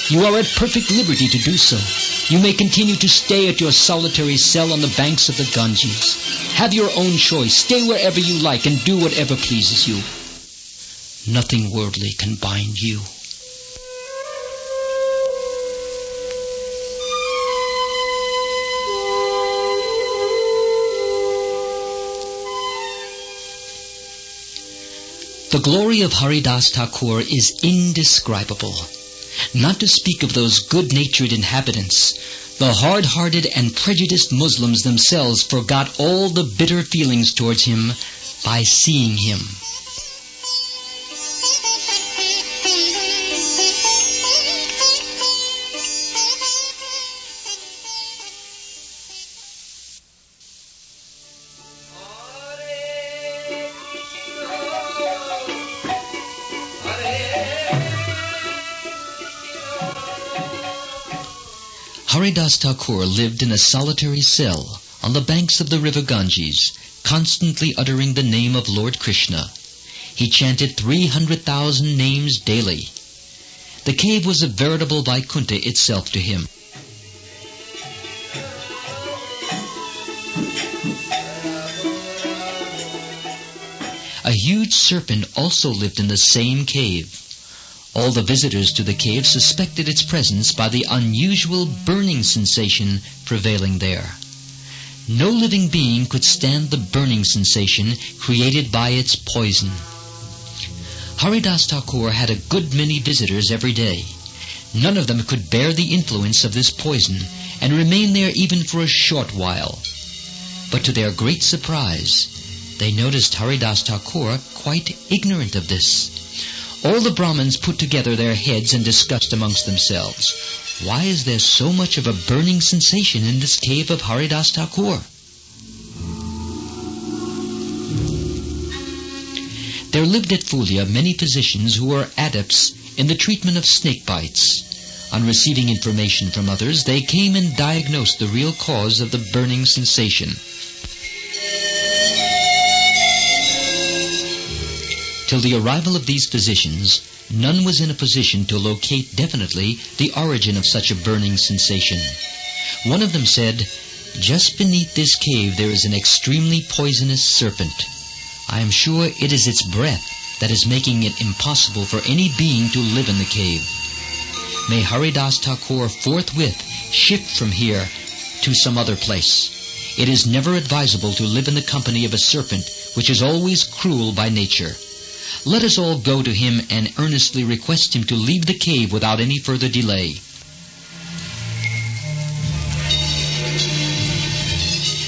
You are at perfect liberty to do so. You may continue to stay at your solitary cell on the banks of the Ganges. Have your own choice. Stay wherever you like and do whatever pleases you. Nothing worldly can bind you. The glory of Haridasa Thakur is indescribable. Not to speak of those good-natured inhabitants, the hard-hearted and prejudiced Muslims themselves forgot all the bitter feelings towards him by seeing him. Haridasa Thakur lived in a solitary cell on the banks of the river Ganges, constantly uttering the name of Lord Krishna. He chanted 300,000 names daily. The cave was a veritable Vaikuntha itself to him. A huge serpent also lived in the same cave. All the visitors to the cave suspected its presence by the unusual burning sensation prevailing there. No living being could stand the burning sensation created by its poison. Haridasa Thakur had a good many visitors every day. None of them could bear the influence of this poison and remain there even for a short while. But to their great surprise, they noticed Haridasa Thakur quite ignorant of this. All the Brahmins put together their heads and discussed amongst themselves, "Why is there so much of a burning sensation in this cave of Haridasa Thakur?" There lived at Fulya many physicians who were adepts in the treatment of snake bites. On receiving information from others, they came and diagnosed the real cause of the burning sensation. Till the arrival of these physicians, none was in a position to locate definitely the origin of such a burning sensation. One of them said, "Just beneath this cave there is an extremely poisonous serpent. I am sure it is its breath that is making it impossible for any being to live in the cave. May Haridasa Thakur forthwith shift from here to some other place. It is never advisable to live in the company of a serpent which is always cruel by nature. Let us all go to him and earnestly request him to leave the cave without any further delay."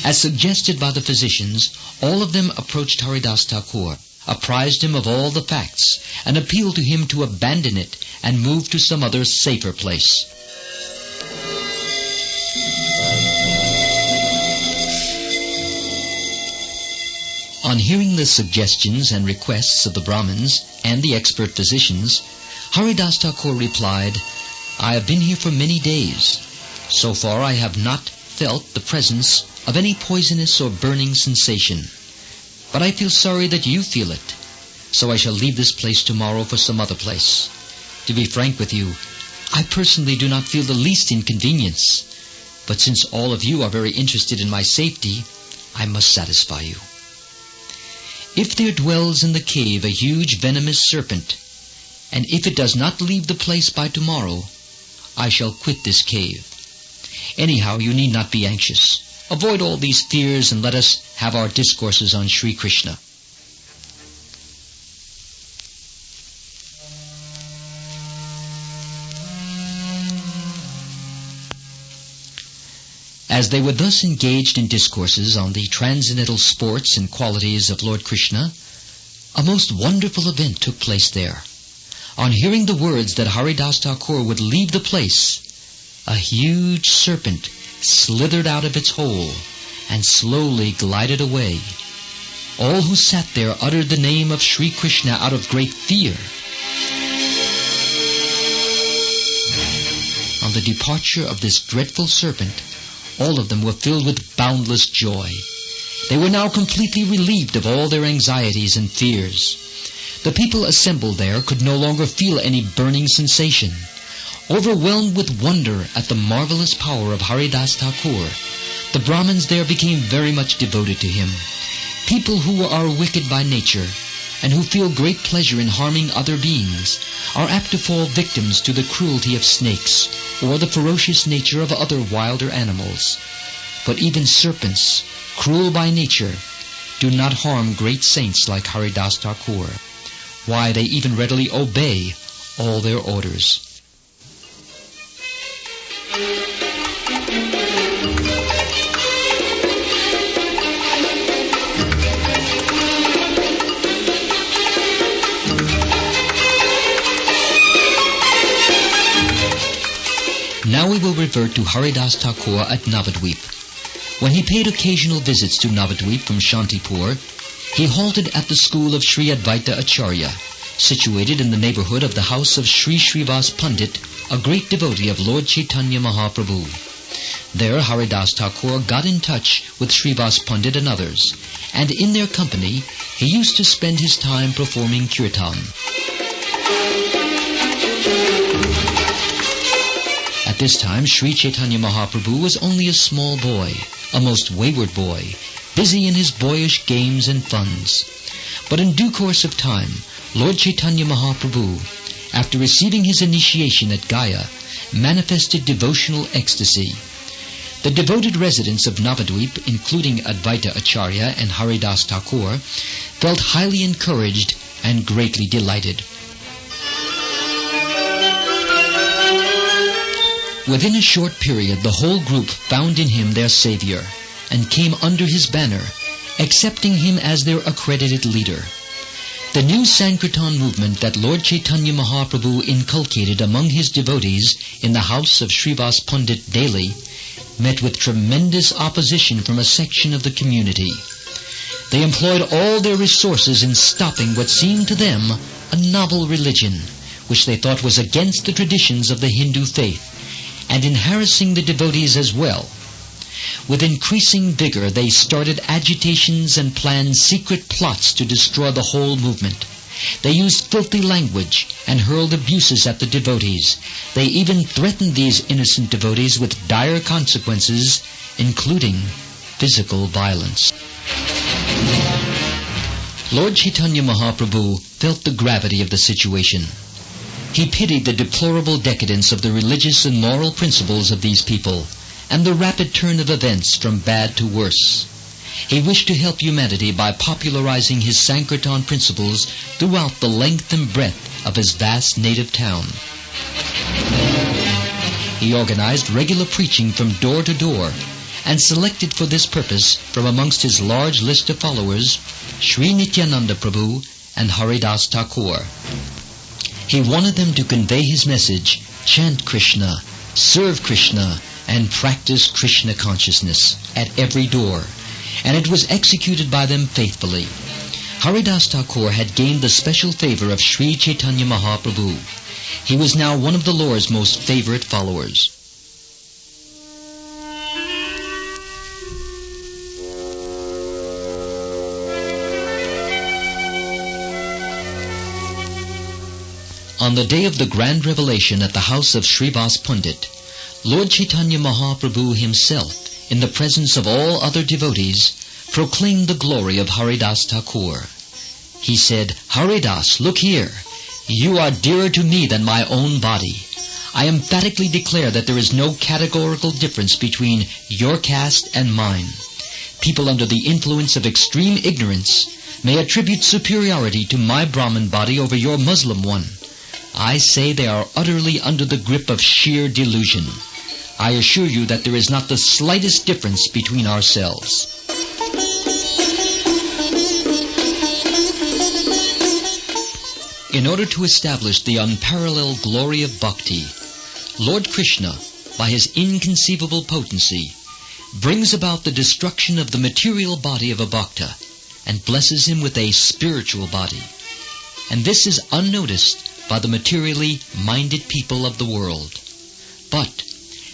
As suggested by the physicians, all of them approached Haridasa Thakur, apprised him of all the facts, and appealed to him to abandon it and move to some other safer place. On hearing the suggestions and requests of the Brahmins and the expert physicians, Haridasa Thakur replied, "I have been here for many days. So far I have not felt the presence of any poisonous or burning sensation. But I feel sorry that you feel it, so I shall leave this place tomorrow for some other place. To be frank with you, I personally do not feel the least inconvenience, but since all of you are very interested in my safety, I must satisfy you. If there dwells in the cave a huge venomous serpent, and if it does not leave the place by tomorrow, I shall quit this cave. Anyhow, you need not be anxious. Avoid all these fears and let us have our discourses on Sri Krishna." As they were thus engaged in discourses on the transcendental sports and qualities of Lord Krishna, a most wonderful event took place there. On hearing the words that Haridasa Thakur would leave the place, a huge serpent slithered out of its hole and slowly glided away. All who sat there uttered the name of Sri Krishna out of great fear. On the departure of this dreadful serpent, all of them were filled with boundless joy. They were now completely relieved of all their anxieties and fears. The people assembled there could no longer feel any burning sensation. Overwhelmed with wonder at the marvelous power of Haridasa Thakur, the Brahmins there became very much devoted to him. People who are wicked by nature and who feel great pleasure in harming other beings are apt to fall victims to the cruelty of snakes or the ferocious nature of other wilder animals. But even serpents, cruel by nature, do not harm great saints like Haridasa Thakur. Why, they even readily obey all their orders. Now we will revert to Haridasa Thakur at Navadvip. When he paid occasional visits to Navadvip from Shantipur, he halted at the school of Sri Advaita Acharya, situated in the neighborhood of the house of Sri Srivas Pandit, a great devotee of Lord Chaitanya Mahaprabhu. There Haridasa Thakur got in touch with Srivas Pandit and others, and in their company he used to spend his time performing kirtan. At this time, Sri Chaitanya Mahaprabhu was only a small boy, a most wayward boy, busy in his boyish games and funs. But in due course of time, Lord Chaitanya Mahaprabhu, after receiving his initiation at Gaya, manifested devotional ecstasy. The devoted residents of Navadvip, including Advaita Acharya and Haridasa Thakur, felt highly encouraged and greatly delighted. Within a short period, the whole group found in him their savior and came under his banner, accepting him as their accredited leader. The new Sankirtan movement that Lord Chaitanya Mahaprabhu inculcated among his devotees in the house of Srivas Pandit daily met with tremendous opposition from a section of the community. They employed all their resources in stopping what seemed to them a novel religion, which they thought was against the traditions of the Hindu faith, and in harassing the devotees as well. With increasing vigor, they started agitations and planned secret plots to destroy the whole movement. They used filthy language and hurled abuses at the devotees. They even threatened these innocent devotees with dire consequences, including physical violence. Lord Chaitanya Mahaprabhu felt the gravity of the situation. He pitied the deplorable decadence of the religious and moral principles of these people, and the rapid turn of events from bad to worse. He wished to help humanity by popularizing his Sankirtan principles throughout the length and breadth of his vast native town. He organized regular preaching from door to door, and selected for this purpose from amongst his large list of followers Sri Nityananda Prabhu and Haridasa Thakur. He wanted them to convey his message, chant Krishna, serve Krishna, and practice Krishna consciousness at every door, and it was executed by them faithfully. Haridasa Thakur had gained the special favor of Sri Chaitanya Mahaprabhu. He was now one of the Lord's most favorite followers. On the day of the grand revelation at the house of Srivas Pandit, Lord Chaitanya Mahaprabhu himself, in the presence of all other devotees, proclaimed the glory of Haridasa Thakur. He said, "Haridas, look here. You are dearer to me than my own body. I emphatically declare that there is no categorical difference between your caste and mine. People under the influence of extreme ignorance may attribute superiority to my Brahmin body over your Muslim one. I say they are utterly under the grip of sheer delusion. I assure you that there is not the slightest difference between ourselves. In order to establish the unparalleled glory of bhakti, Lord Krishna, by his inconceivable potency, brings about the destruction of the material body of a bhakta and blesses him with a spiritual body. And this is unnoticed by the materially minded people of the world. But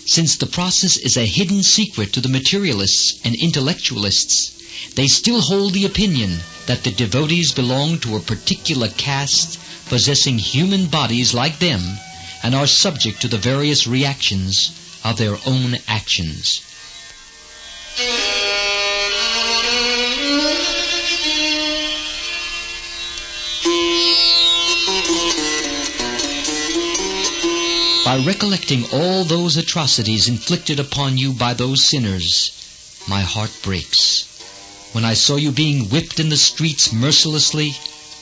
since the process is a hidden secret to the materialists and intellectualists, they still hold the opinion that the devotees belong to a particular caste possessing human bodies like them and are subject to the various reactions of their own actions. By recollecting all those atrocities inflicted upon you by those sinners, my heart breaks. When I saw you being whipped in the streets mercilessly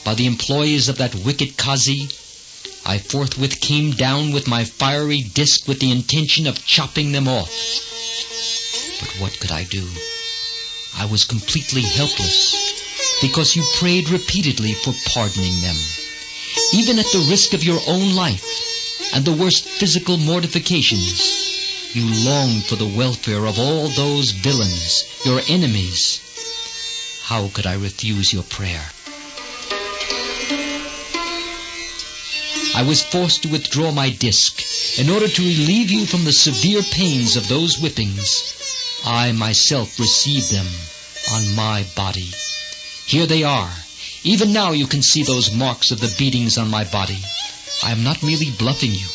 by the employees of that wicked Qazi, I forthwith came down with my fiery disc with the intention of chopping them off. But what could I do? I was completely helpless, because you prayed repeatedly for pardoning them. Even at the risk of your own life and the worst physical mortifications, you longed for the welfare of all those villains, your enemies. How could I refuse your prayer? I was forced to withdraw my disc in order to relieve you from the severe pains of those whippings. I myself received them on my body. Here they are. Even now you can see those marks of the beatings on my body. I am not merely bluffing you.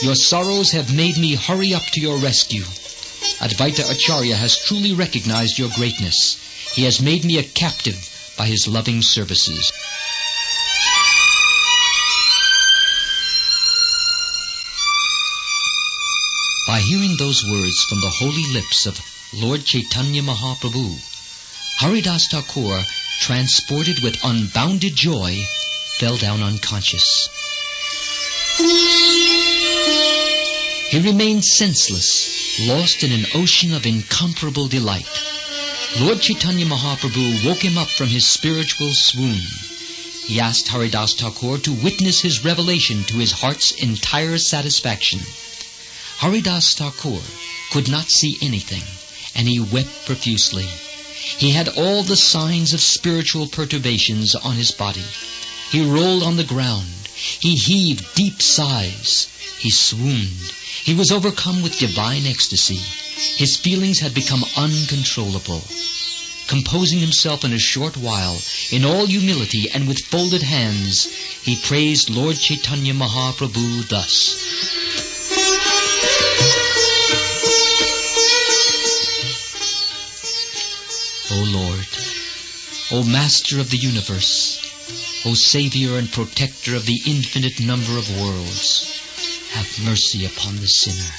Your sorrows have made me hurry up to your rescue. Advaita Acharya has truly recognized your greatness. He has made me a captive by his loving services. By hearing those words from the holy lips of Lord Chaitanya Mahaprabhu, Haridasa Thakur, transported with unbounded joy, fell down unconscious. He remained senseless, lost in an ocean of incomparable delight. Lord Chaitanya Mahaprabhu woke him up from his spiritual swoon. He asked Haridasa Thakur to witness his revelation to his heart's entire satisfaction. Haridasa Thakur could not see anything, and he wept profusely. He had all the signs of spiritual perturbations on his body. He rolled on the ground. He heaved deep sighs. He swooned. He was overcome with divine ecstasy. His feelings had become uncontrollable. Composing himself in a short while, in all humility and with folded hands, he praised Lord Chaitanya Mahaprabhu thus. O Lord, O Master of the universe, O Savior and Protector of the infinite number of worlds, have mercy upon the sinner.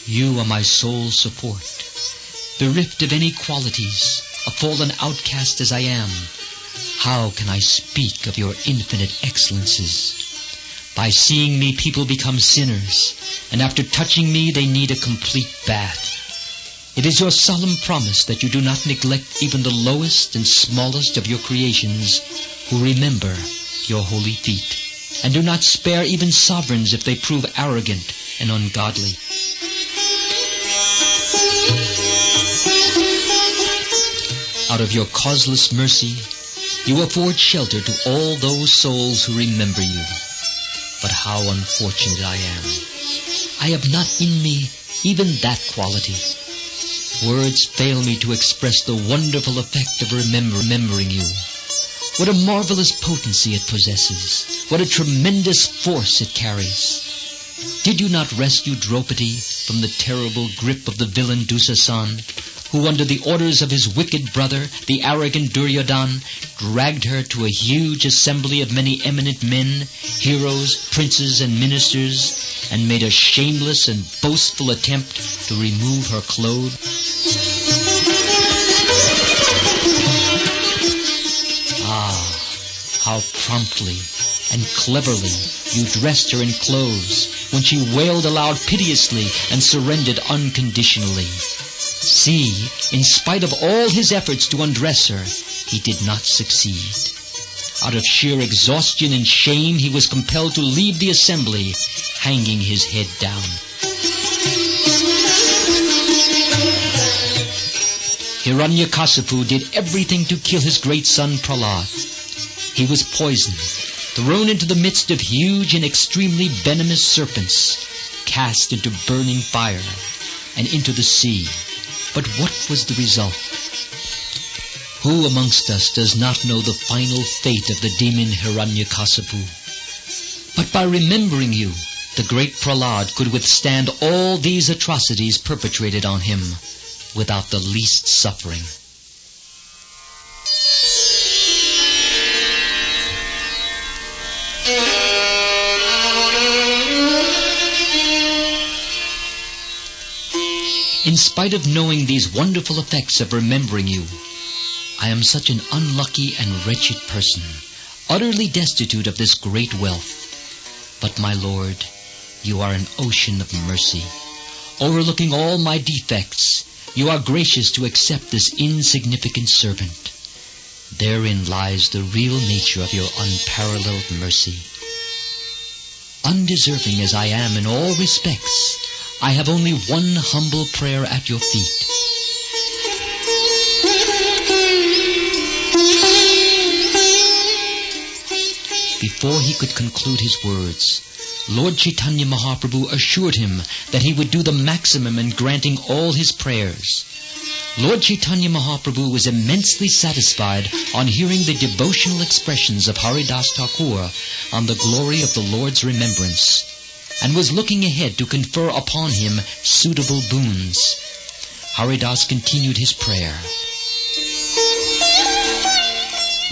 You are my sole support. Bereft of any qualities, a fallen outcast as I am, how can I speak of your infinite excellences? By seeing me, people become sinners, and after touching me, they need a complete bath. It is your solemn promise that you do not neglect even the lowest and smallest of your creations who remember your holy feet, and do not spare even sovereigns if they prove arrogant and ungodly. Out of your causeless mercy, you afford shelter to all those souls who remember you. But how unfortunate I am. I have not in me even that quality. Words fail me to express the wonderful effect of remembering you. What a marvelous potency it possesses. What a tremendous force it carries. Did you not rescue Draupadi from the terrible grip of the villain Dusasan, who under the orders of his wicked brother, the arrogant Duryodhan, dragged her to a huge assembly of many eminent men, heroes, princes, and ministers, and made a shameless and boastful attempt to remove her clothes? Ah, how promptly and cleverly you dressed her in clothes when she wailed aloud piteously and surrendered unconditionally. See, in spite of all his efforts to undress her, he did not succeed. Out of sheer exhaustion and shame, he was compelled to leave the assembly, hanging his head down. Hiranyakasipu did everything to kill his great son Prahlad. He was poisoned, thrown into the midst of huge and extremely venomous serpents, cast into burning fire, and into the sea. But what was the result? Who amongst us does not know the final fate of the demon Hiranyakasipu? But by remembering you, the great Prahlad could withstand all these atrocities perpetrated on him without the least suffering. In spite of knowing these wonderful effects of remembering you, I am such an unlucky and wretched person, utterly destitute of this great wealth. But, my Lord, you are an ocean of mercy. Overlooking all my defects, you are gracious to accept this insignificant servant. Therein lies the real nature of your unparalleled mercy. Undeserving as I am in all respects, I have only one humble prayer at your feet. Before he could conclude his words, Lord Chaitanya Mahaprabhu assured him that he would do the maximum in granting all his prayers. Lord Chaitanya Mahaprabhu was immensely satisfied on hearing the devotional expressions of Haridasa Thakura on the glory of the Lord's remembrance, and was looking ahead to confer upon him suitable boons. Haridasa continued his prayer.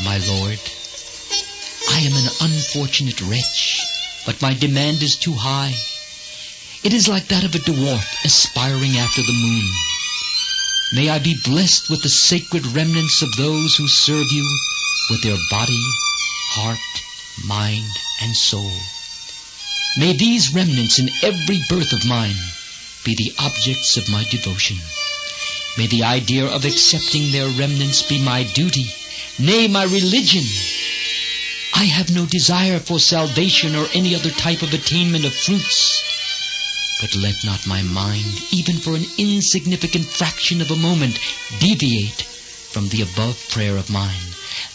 My Lord, I am an unfortunate wretch, but my demand is too high. It is like that of a dwarf aspiring after the moon. May I be blessed with the sacred remnants of those who serve you with their body, heart, mind, and soul. May these remnants in every birth of mine be the objects of my devotion. May the idea of accepting their remnants be my duty, nay, my religion. I have no desire for salvation or any other type of attainment of fruits. But let not my mind, even for an insignificant fraction of a moment, deviate from the above prayer of mine.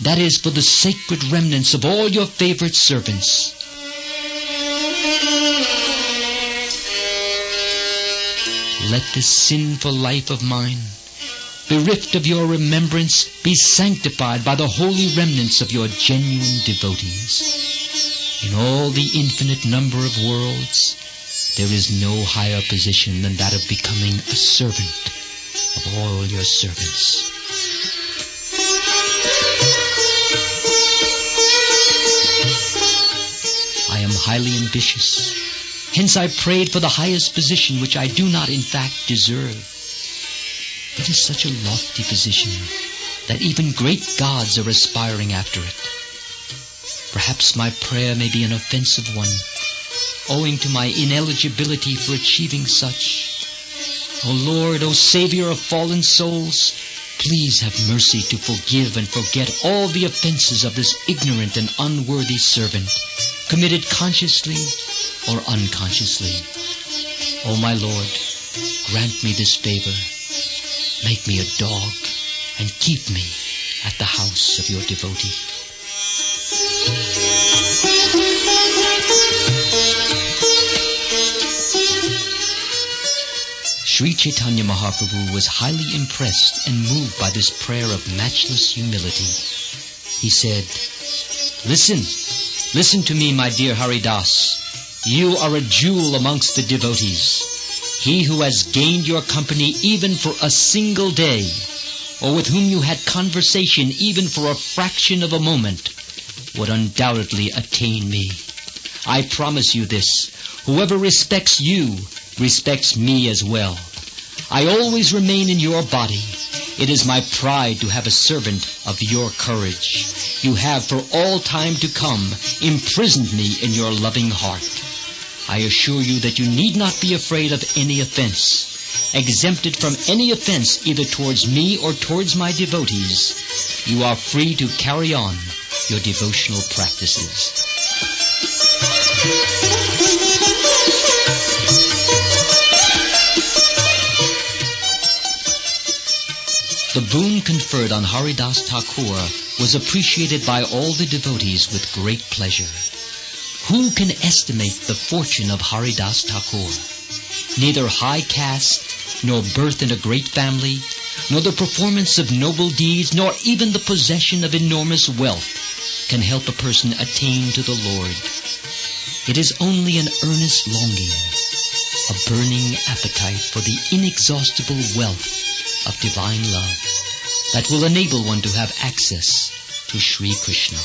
That is, for the sacred remnants of all your favorite servants. Let this sinful life of mine, bereft of your remembrance, be sanctified by the holy remnants of your genuine devotees. In all the infinite number of worlds, there is no higher position than that of becoming a servant of all your servants. I am highly ambitious. Hence I prayed for the highest position which I do not in fact deserve. It is such a lofty position that even great gods are aspiring after it. Perhaps my prayer may be an offensive one, owing to my ineligibility for achieving such. O Lord, O Savior of fallen souls, please have mercy to forgive and forget all the offenses of this ignorant and unworthy servant, committed consciously or unconsciously. O my Lord, grant me this favor. Make me a dog and keep me at the house of your devotee. Sri Chaitanya Mahaprabhu was highly impressed and moved by this prayer of matchless humility. He said, Listen to me, my dear Haridas. You are a jewel amongst the devotees. He who has gained your company even for a single day, or with whom you had conversation even for a fraction of a moment, would undoubtedly attain me. I promise you this. Whoever respects you respects me as well. I always remain in your body. It is my pride to have a servant of your courage. You have for all time to come imprisoned me in your loving heart. I assure you that you need not be afraid of any offense. Exempted from any offense either towards me or towards my devotees, you are free to carry on your devotional practices. The boon conferred on Haridasa Thakura was appreciated by all the devotees with great pleasure. Who can estimate the fortune of Haridasa Thakura? Neither high caste, nor birth in a great family, nor the performance of noble deeds, nor even the possession of enormous wealth can help a person attain to the Lord. It is only an earnest longing, a burning appetite for the inexhaustible wealth of divine love that will enable one to have access to Sri Krishna.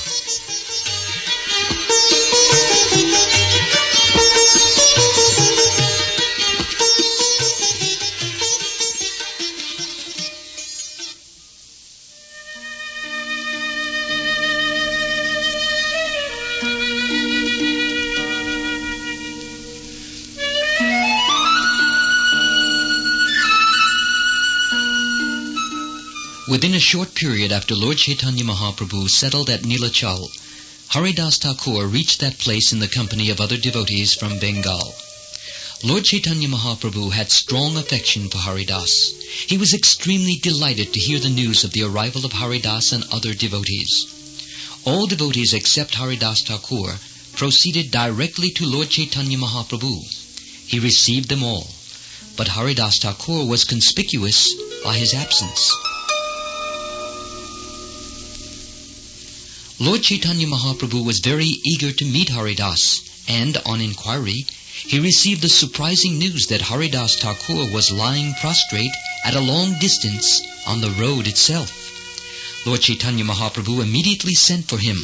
Within a short period after Lord Chaitanya Mahaprabhu settled at Nilachal, Haridasa Thakur reached that place in the company of other devotees from Bengal. Lord Chaitanya Mahaprabhu had strong affection for Haridas. He was extremely delighted to hear the news of the arrival of Haridas and other devotees. All devotees except Haridasa Thakur proceeded directly to Lord Chaitanya Mahaprabhu. He received them all, but Haridasa Thakur was conspicuous by his absence. Lord Chaitanya Mahaprabhu was very eager to meet Haridas, and on inquiry, he received the surprising news that Haridasa Thakur was lying prostrate at a long distance on the road itself. Lord Chaitanya Mahaprabhu immediately sent for him,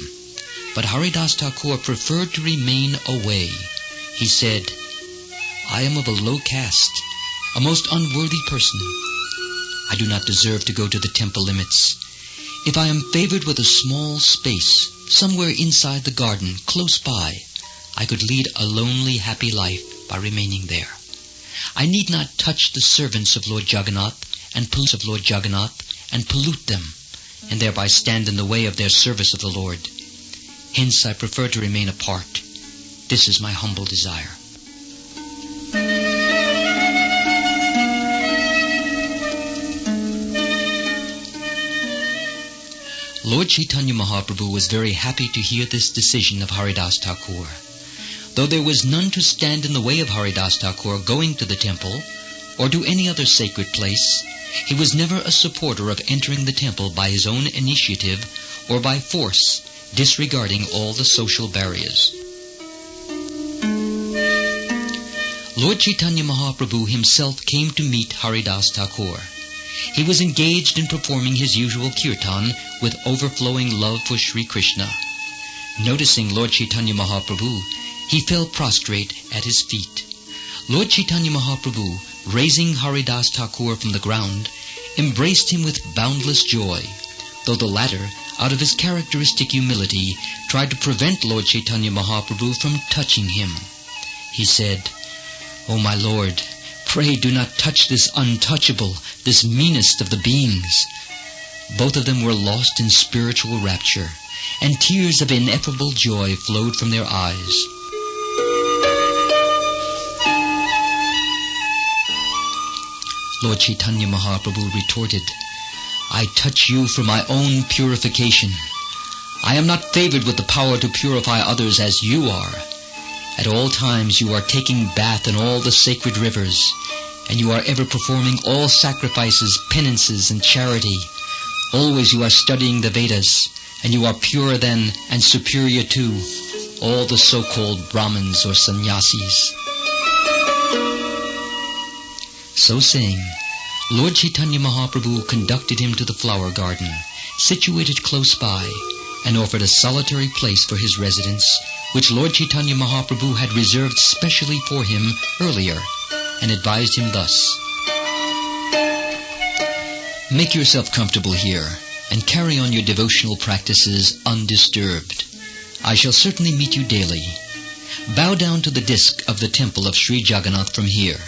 but Haridasa Thakur preferred to remain away. He said, "I am of a low caste, a most unworthy person. I do not deserve to go to the temple limits. If I am favored with a small space, somewhere inside the garden, close by, I could lead a lonely, happy life by remaining there. I need not touch the servants of Lord Jagannath and pollute them, and thereby stand in the way of their service of the Lord. Hence I prefer to remain apart. This is my humble desire." Lord Chaitanya Mahaprabhu was very happy to hear this decision of Haridasa Thakur. Though there was none to stand in the way of Haridasa Thakur going to the temple or to any other sacred place, he was never a supporter of entering the temple by his own initiative or by force, disregarding all the social barriers. Lord Chaitanya Mahaprabhu himself came to meet Haridasa Thakur. He was engaged in performing his usual kirtan with overflowing love for Sri Krishna. Noticing Lord Chaitanya Mahaprabhu, he fell prostrate at his feet. Lord Chaitanya Mahaprabhu, raising Haridasa Thakur from the ground, embraced him with boundless joy, though the latter, out of his characteristic humility, tried to prevent Lord Chaitanya Mahaprabhu from touching him. He said, "O my Lord, pray do not touch this untouchable, this meanest of the beings." Both of them were lost in spiritual rapture, and tears of ineffable joy flowed from their eyes. Lord Chaitanya Mahaprabhu retorted, "I touch you for my own purification. I am not favored with the power to purify others as you are. At all times you are taking bath in all the sacred rivers, and you are ever performing all sacrifices, penances, and charity. Always you are studying the Vedas, and you are purer than and superior to all the so-called Brahmins or sannyasis." So saying, Lord Chaitanya Mahaprabhu conducted him to the flower garden, situated close by, and offered a solitary place for his residence, which Lord Chaitanya Mahaprabhu had reserved specially for him earlier, and advised him thus, "Make yourself comfortable here. and carry on your devotional practices undisturbed. I shall certainly meet you daily. Bow down to the disk of the temple of Sri Jagannath from here.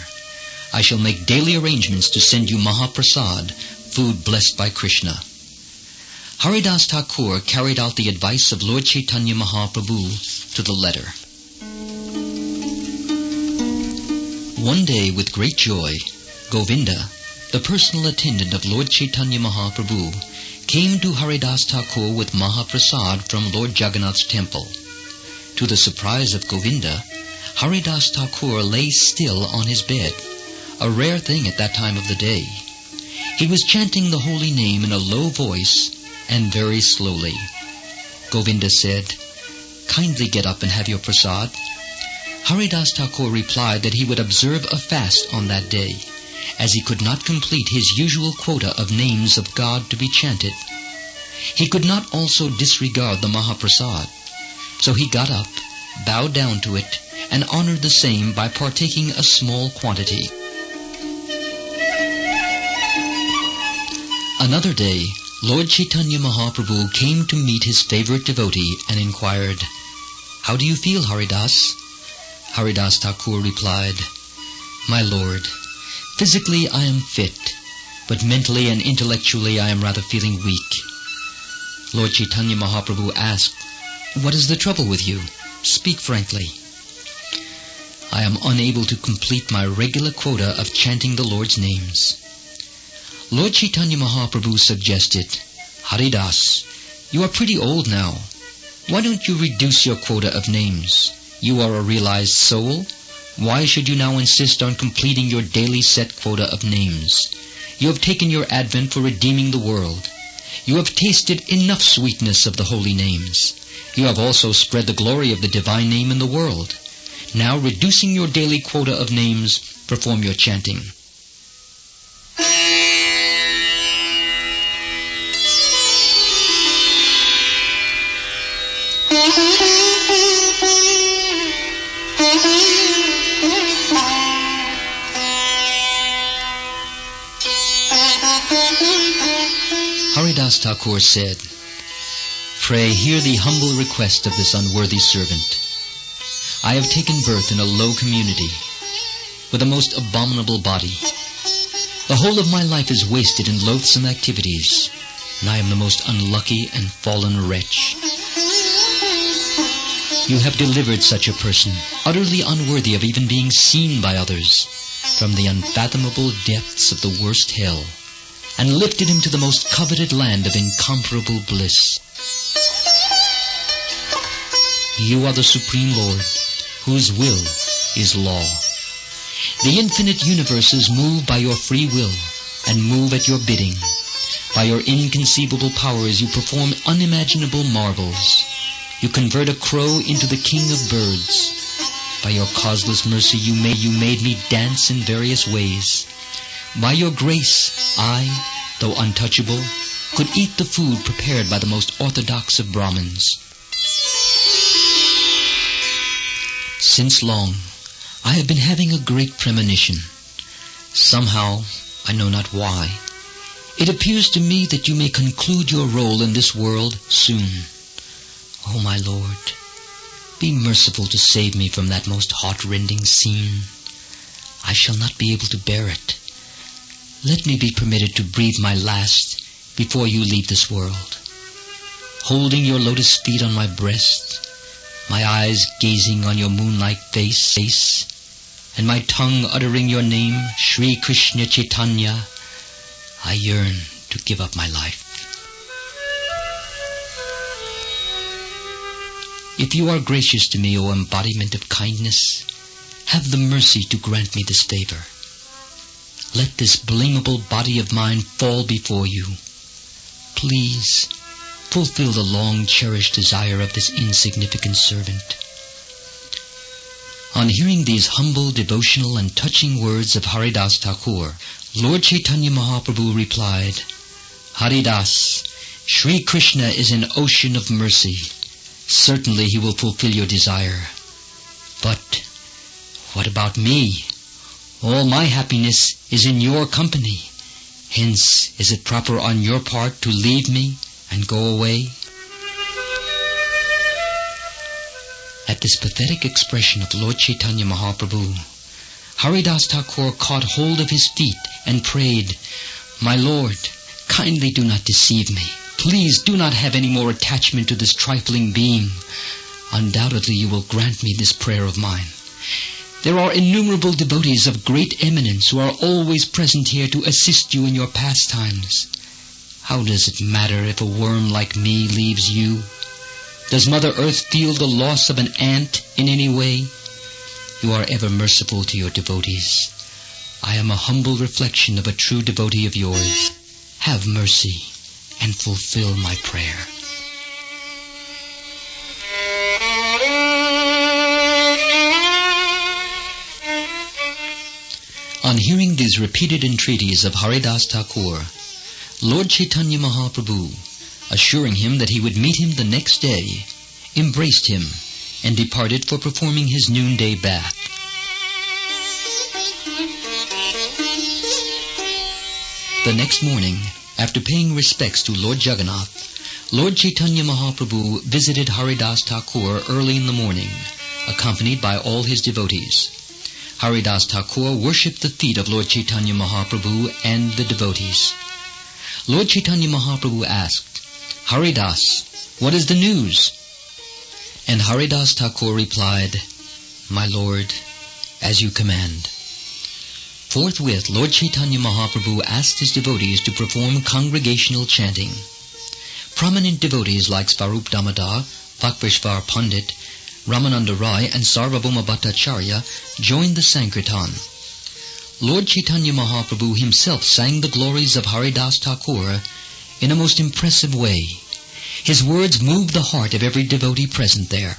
I shall make daily arrangements to send you Mahaprasad, food blessed by Krishna. Haridasa Thakur carried out the advice of Lord Chaitanya Mahaprabhu to the letter. One day, with great joy, Govinda, the personal attendant of Lord Chaitanya Mahaprabhu, came to Haridasa Thakur with Mahaprasad from Lord Jagannath's temple. To the surprise of Govinda, Haridasa Thakur lay still on his bed, a rare thing at that time of the day. He was chanting the holy name in a low voice and very slowly. Govinda said, "Kindly get up and have your prasad." Haridasa Thakur replied that he would observe a fast on that day, as he could not complete his usual quota of names of God to be chanted. He could not also disregard the Mahaprasad, so he got up, bowed down to it, and honored the same by partaking a small quantity. Another day, Lord Chaitanya Mahaprabhu came to meet his favorite devotee and inquired, "How do you feel, Haridas?" Haridasa Thakur replied, "My Lord, physically I am fit, but mentally and intellectually I am rather feeling weak." Lord Chaitanya Mahaprabhu asked, "What is the trouble with you? Speak frankly." "I am unable to complete my regular quota of chanting the Lord's names." Lord Chaitanya Mahaprabhu suggested, "Haridas, you are pretty old now. Why don't you reduce your quota of names? You are a realized soul. Why should you now insist on completing your daily set quota of names? You have taken your advent for redeeming the world. You have tasted enough sweetness of the holy names. You have also spread the glory of the divine name in the world. Now, reducing your daily quota of names, perform your chanting." Haridasa Thakur said, "Pray hear the humble request of this unworthy servant. I have taken birth in a low community, with a most abominable body. The whole of my life is wasted in loathsome activities, and I am the most unlucky and fallen wretch. You have delivered such a person, utterly unworthy of even being seen by others, from the unfathomable depths of the worst hell, and lifted him to the most coveted land of incomparable bliss. You are the Supreme Lord, whose will is law. The infinite universes move by your free will, and move at your bidding. By your inconceivable powers you perform unimaginable marvels. You convert a crow into the king of birds. By your causeless mercy you made me dance in various ways. By your grace, I, though untouchable, could eat the food prepared by the most orthodox of Brahmins. Since long, I have been having a great premonition. Somehow, I know not why, it appears to me that you may conclude your role in this world soon. Oh, my Lord, be merciful to save me from that most heart-rending scene. I shall not be able to bear it. Let me be permitted to breathe my last before you leave this world. Holding your lotus feet on my breast, my eyes gazing on your moonlike face, and my tongue uttering your name, Sri Krishna Chaitanya, I yearn to give up my life. If you are gracious to me, O embodiment of kindness, have the mercy to grant me this favor. Let this blamable body of mine fall before you. Please, fulfill the long-cherished desire of this insignificant servant." On hearing these humble, devotional, and touching words of Haridasa Thakur, Lord Chaitanya Mahaprabhu replied, "Haridas, Sri Krishna is an ocean of mercy. Certainly he will fulfill your desire. But what about me? All my happiness is in your company. Hence, is it proper on your part to leave me and go away?" At this pathetic expression of Lord Chaitanya Mahaprabhu, Haridas Thakur caught hold of his feet and prayed, "My Lord, kindly do not deceive me. Please do not have any more attachment to this trifling being. Undoubtedly you will grant me this prayer of mine. There are innumerable devotees of great eminence who are always present here to assist you in your pastimes. How does it matter if a worm like me leaves you? Does Mother Earth feel the loss of an ant in any way? You are ever merciful to your devotees. I am a humble reflection of a true devotee of yours. Have mercy and fulfill my prayer." On hearing these repeated entreaties of Haridas Thakur, Lord Chaitanya Mahaprabhu, assuring him that he would meet him the next day, embraced him and departed for performing his noonday bath. The next morning, after paying respects to Lord Jagannath, Lord Chaitanya Mahaprabhu visited Haridas Thakur early in the morning, accompanied by all his devotees. Haridas Thakur worshipped the feet of Lord Chaitanya Mahaprabhu and the devotees. Lord Chaitanya Mahaprabhu asked, "Haridas, what is the news?" And Haridas Thakur replied, "My Lord, as you command." Forthwith, Lord Chaitanya Mahaprabhu asked his devotees to perform congregational chanting. Prominent devotees like Svarup Damodar, Bhakveshvar Pandit, Ramananda Rai, and Sarvabhauma Bhattacharya joined the Sankirtan. Lord Chaitanya Mahaprabhu himself sang the glories of Haridas Thakur in a most impressive way. His words moved the heart of every devotee present there.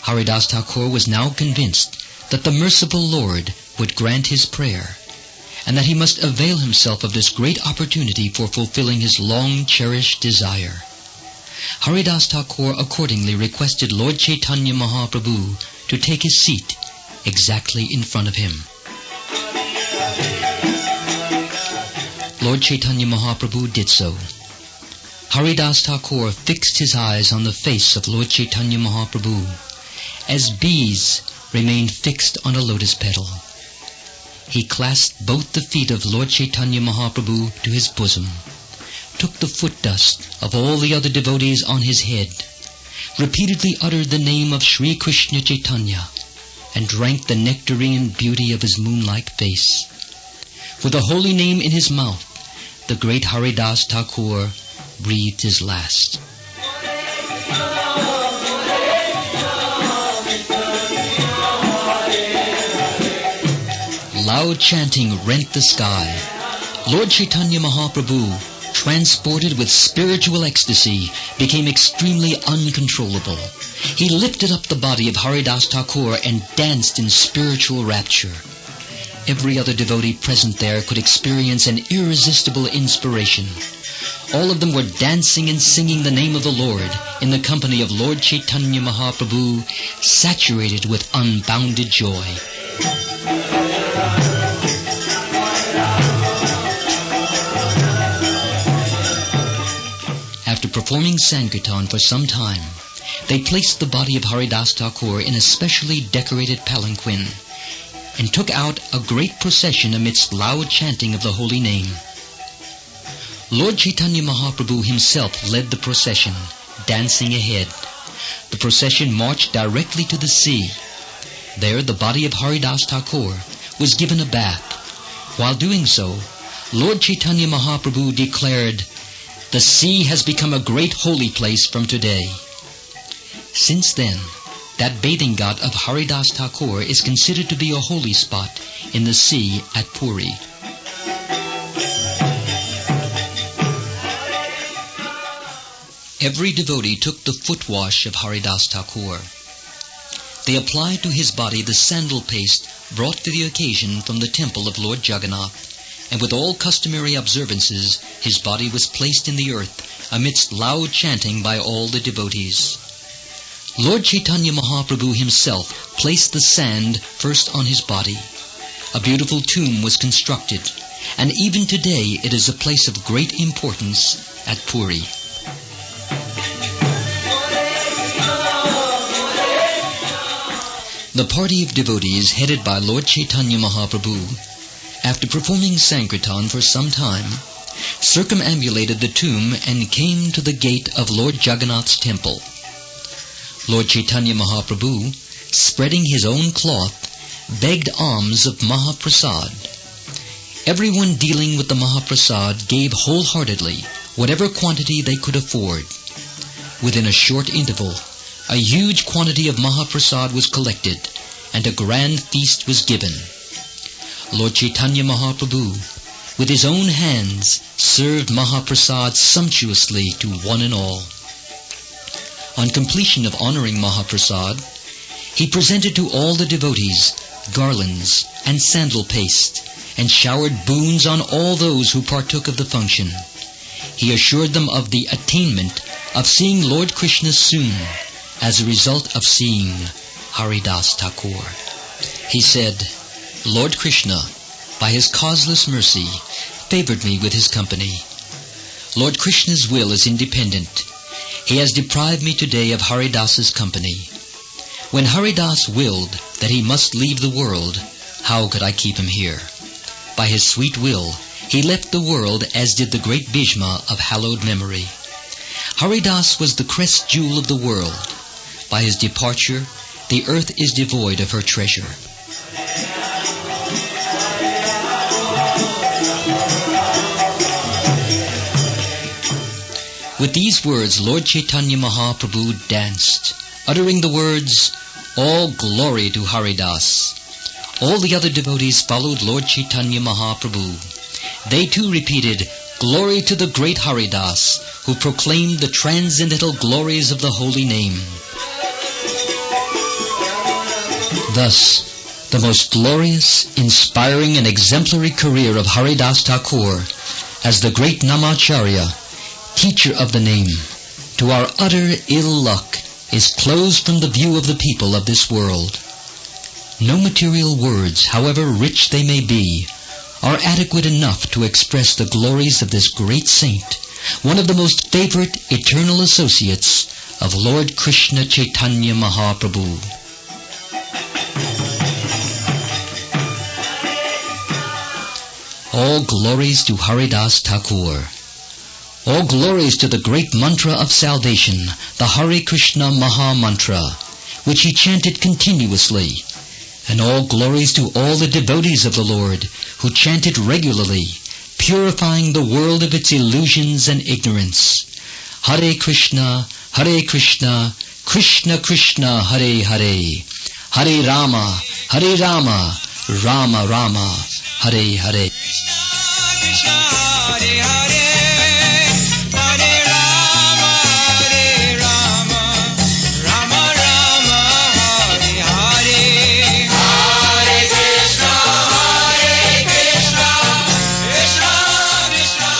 Haridas Thakur was now convinced that the merciful Lord would grant his prayer, and that he must avail himself of this great opportunity for fulfilling his long-cherished desire. Haridas Thakur accordingly requested Lord Chaitanya Mahaprabhu to take his seat exactly in front of him. Lord Chaitanya Mahaprabhu did so. Haridas Thakur fixed his eyes on the face of Lord Chaitanya Mahaprabhu, as bees remained fixed on a lotus petal. He clasped both the feet of Lord Chaitanya Mahaprabhu to his bosom, took the foot dust of all the other devotees on his head, repeatedly uttered the name of Sri Krishna Chaitanya, and drank the nectarine beauty of his moon-like face. With the holy name in his mouth, the great Haridas Thakur breathed his last. Loud chanting rent the sky. Lord Chaitanya Mahaprabhu, transported with spiritual ecstasy, became extremely uncontrollable. He lifted up the body of Haridas Thakur and danced in spiritual rapture. Every other devotee present there could experience an irresistible inspiration. All of them were dancing and singing the name of the Lord in the company of Lord Chaitanya Mahaprabhu, saturated with unbounded joy. After performing Sankirtan for some time, they placed the body of Haridas Thakur in a specially decorated palanquin and took out a great procession amidst loud chanting of the holy name. Lord Chaitanya Mahaprabhu himself led the procession, dancing ahead. The procession marched directly to the sea. There the body of Haridas Thakur was given a bath. While doing so, Lord Chaitanya Mahaprabhu declared, "The sea has become a great holy place from today." Since then, that bathing ghat of Haridas Thakur is considered to be a holy spot in the sea at Puri. Every devotee took the foot wash of Haridas Thakur. They applied to his body the sandal paste brought for the occasion from the temple of Lord Jagannath, and with all customary observances, his body was placed in the earth amidst loud chanting by all the devotees. Lord Chaitanya Mahaprabhu himself placed the sand first on his body. A beautiful tomb was constructed, and even today it is a place of great importance at Puri. The party of devotees headed by Lord Chaitanya Mahaprabhu, after performing Sankirtan for some time, circumambulated the tomb and came to the gate of Lord Jagannath's temple. Lord Chaitanya Mahaprabhu, spreading his own cloth, begged alms of Mahaprasad. Everyone dealing with the Mahaprasad gave wholeheartedly whatever quantity they could afford. Within a short interval, a huge quantity of Mahaprasad was collected, and a grand feast was given. Lord Chaitanya Mahaprabhu, with his own hands, served Mahaprasad sumptuously to one and all. On completion of honoring Mahaprasad, he presented to all the devotees garlands and sandal paste, and showered boons on all those who partook of the function. He assured them of the attainment of seeing Lord Krishna soon, as a result of seeing Haridasa Thakur. He said, Lord Krishna, by his causeless mercy, favored me with his company. Lord Krishna's will is independent. He has deprived me today of Haridasa's company. When Haridas willed that he must leave the world, how could I keep him here? By his sweet will, he left the world, as did the great Bhishma of hallowed memory. Haridas was the crest jewel of the world. By his departure, the earth is devoid of her treasure. With these words, Lord Chaitanya Mahaprabhu danced, uttering the words, All glory to Haridas. All the other devotees followed Lord Chaitanya Mahaprabhu. They too repeated, Glory to the great Haridas, who proclaimed the transcendental glories of the holy name. Thus, the most glorious, inspiring, and exemplary career of Haridasa Thakur as the great Namacharya, teacher of the name, to our utter ill luck, is closed from the view of the people of this world. No material words, however rich they may be, are adequate enough to express the glories of this great saint, one of the most favorite eternal associates of Lord Krishna Chaitanya Mahaprabhu. All glories to Haridasa Thakur. All glories to the great mantra of salvation, the Hare Krishna Maha Mantra, which he chanted continuously. And all glories to all the devotees of the Lord, who chanted regularly, purifying the world of its illusions and ignorance. Hare Krishna, Krishna Krishna, Hare Hare. Hare Rama, Rama Rama, Hare Hare. Krishna, Hare Hare. Hare Rama, Rama Rama, Hare Hare. Hare Krishna, Krishna Krishna,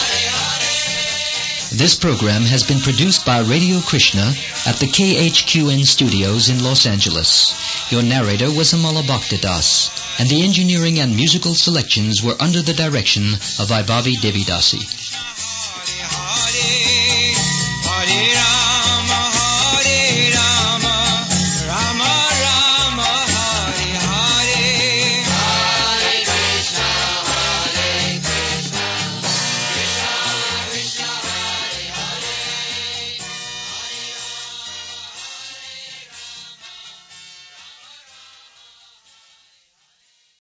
Hare Hare. This program has been produced by Radio Krishna at the KHQN studios in Los Angeles. Your narrator was Amal Bhakta, and the engineering and musical selections were under the direction of Vaibhavi Devi Dasi. Hare Hare, Hare Rama.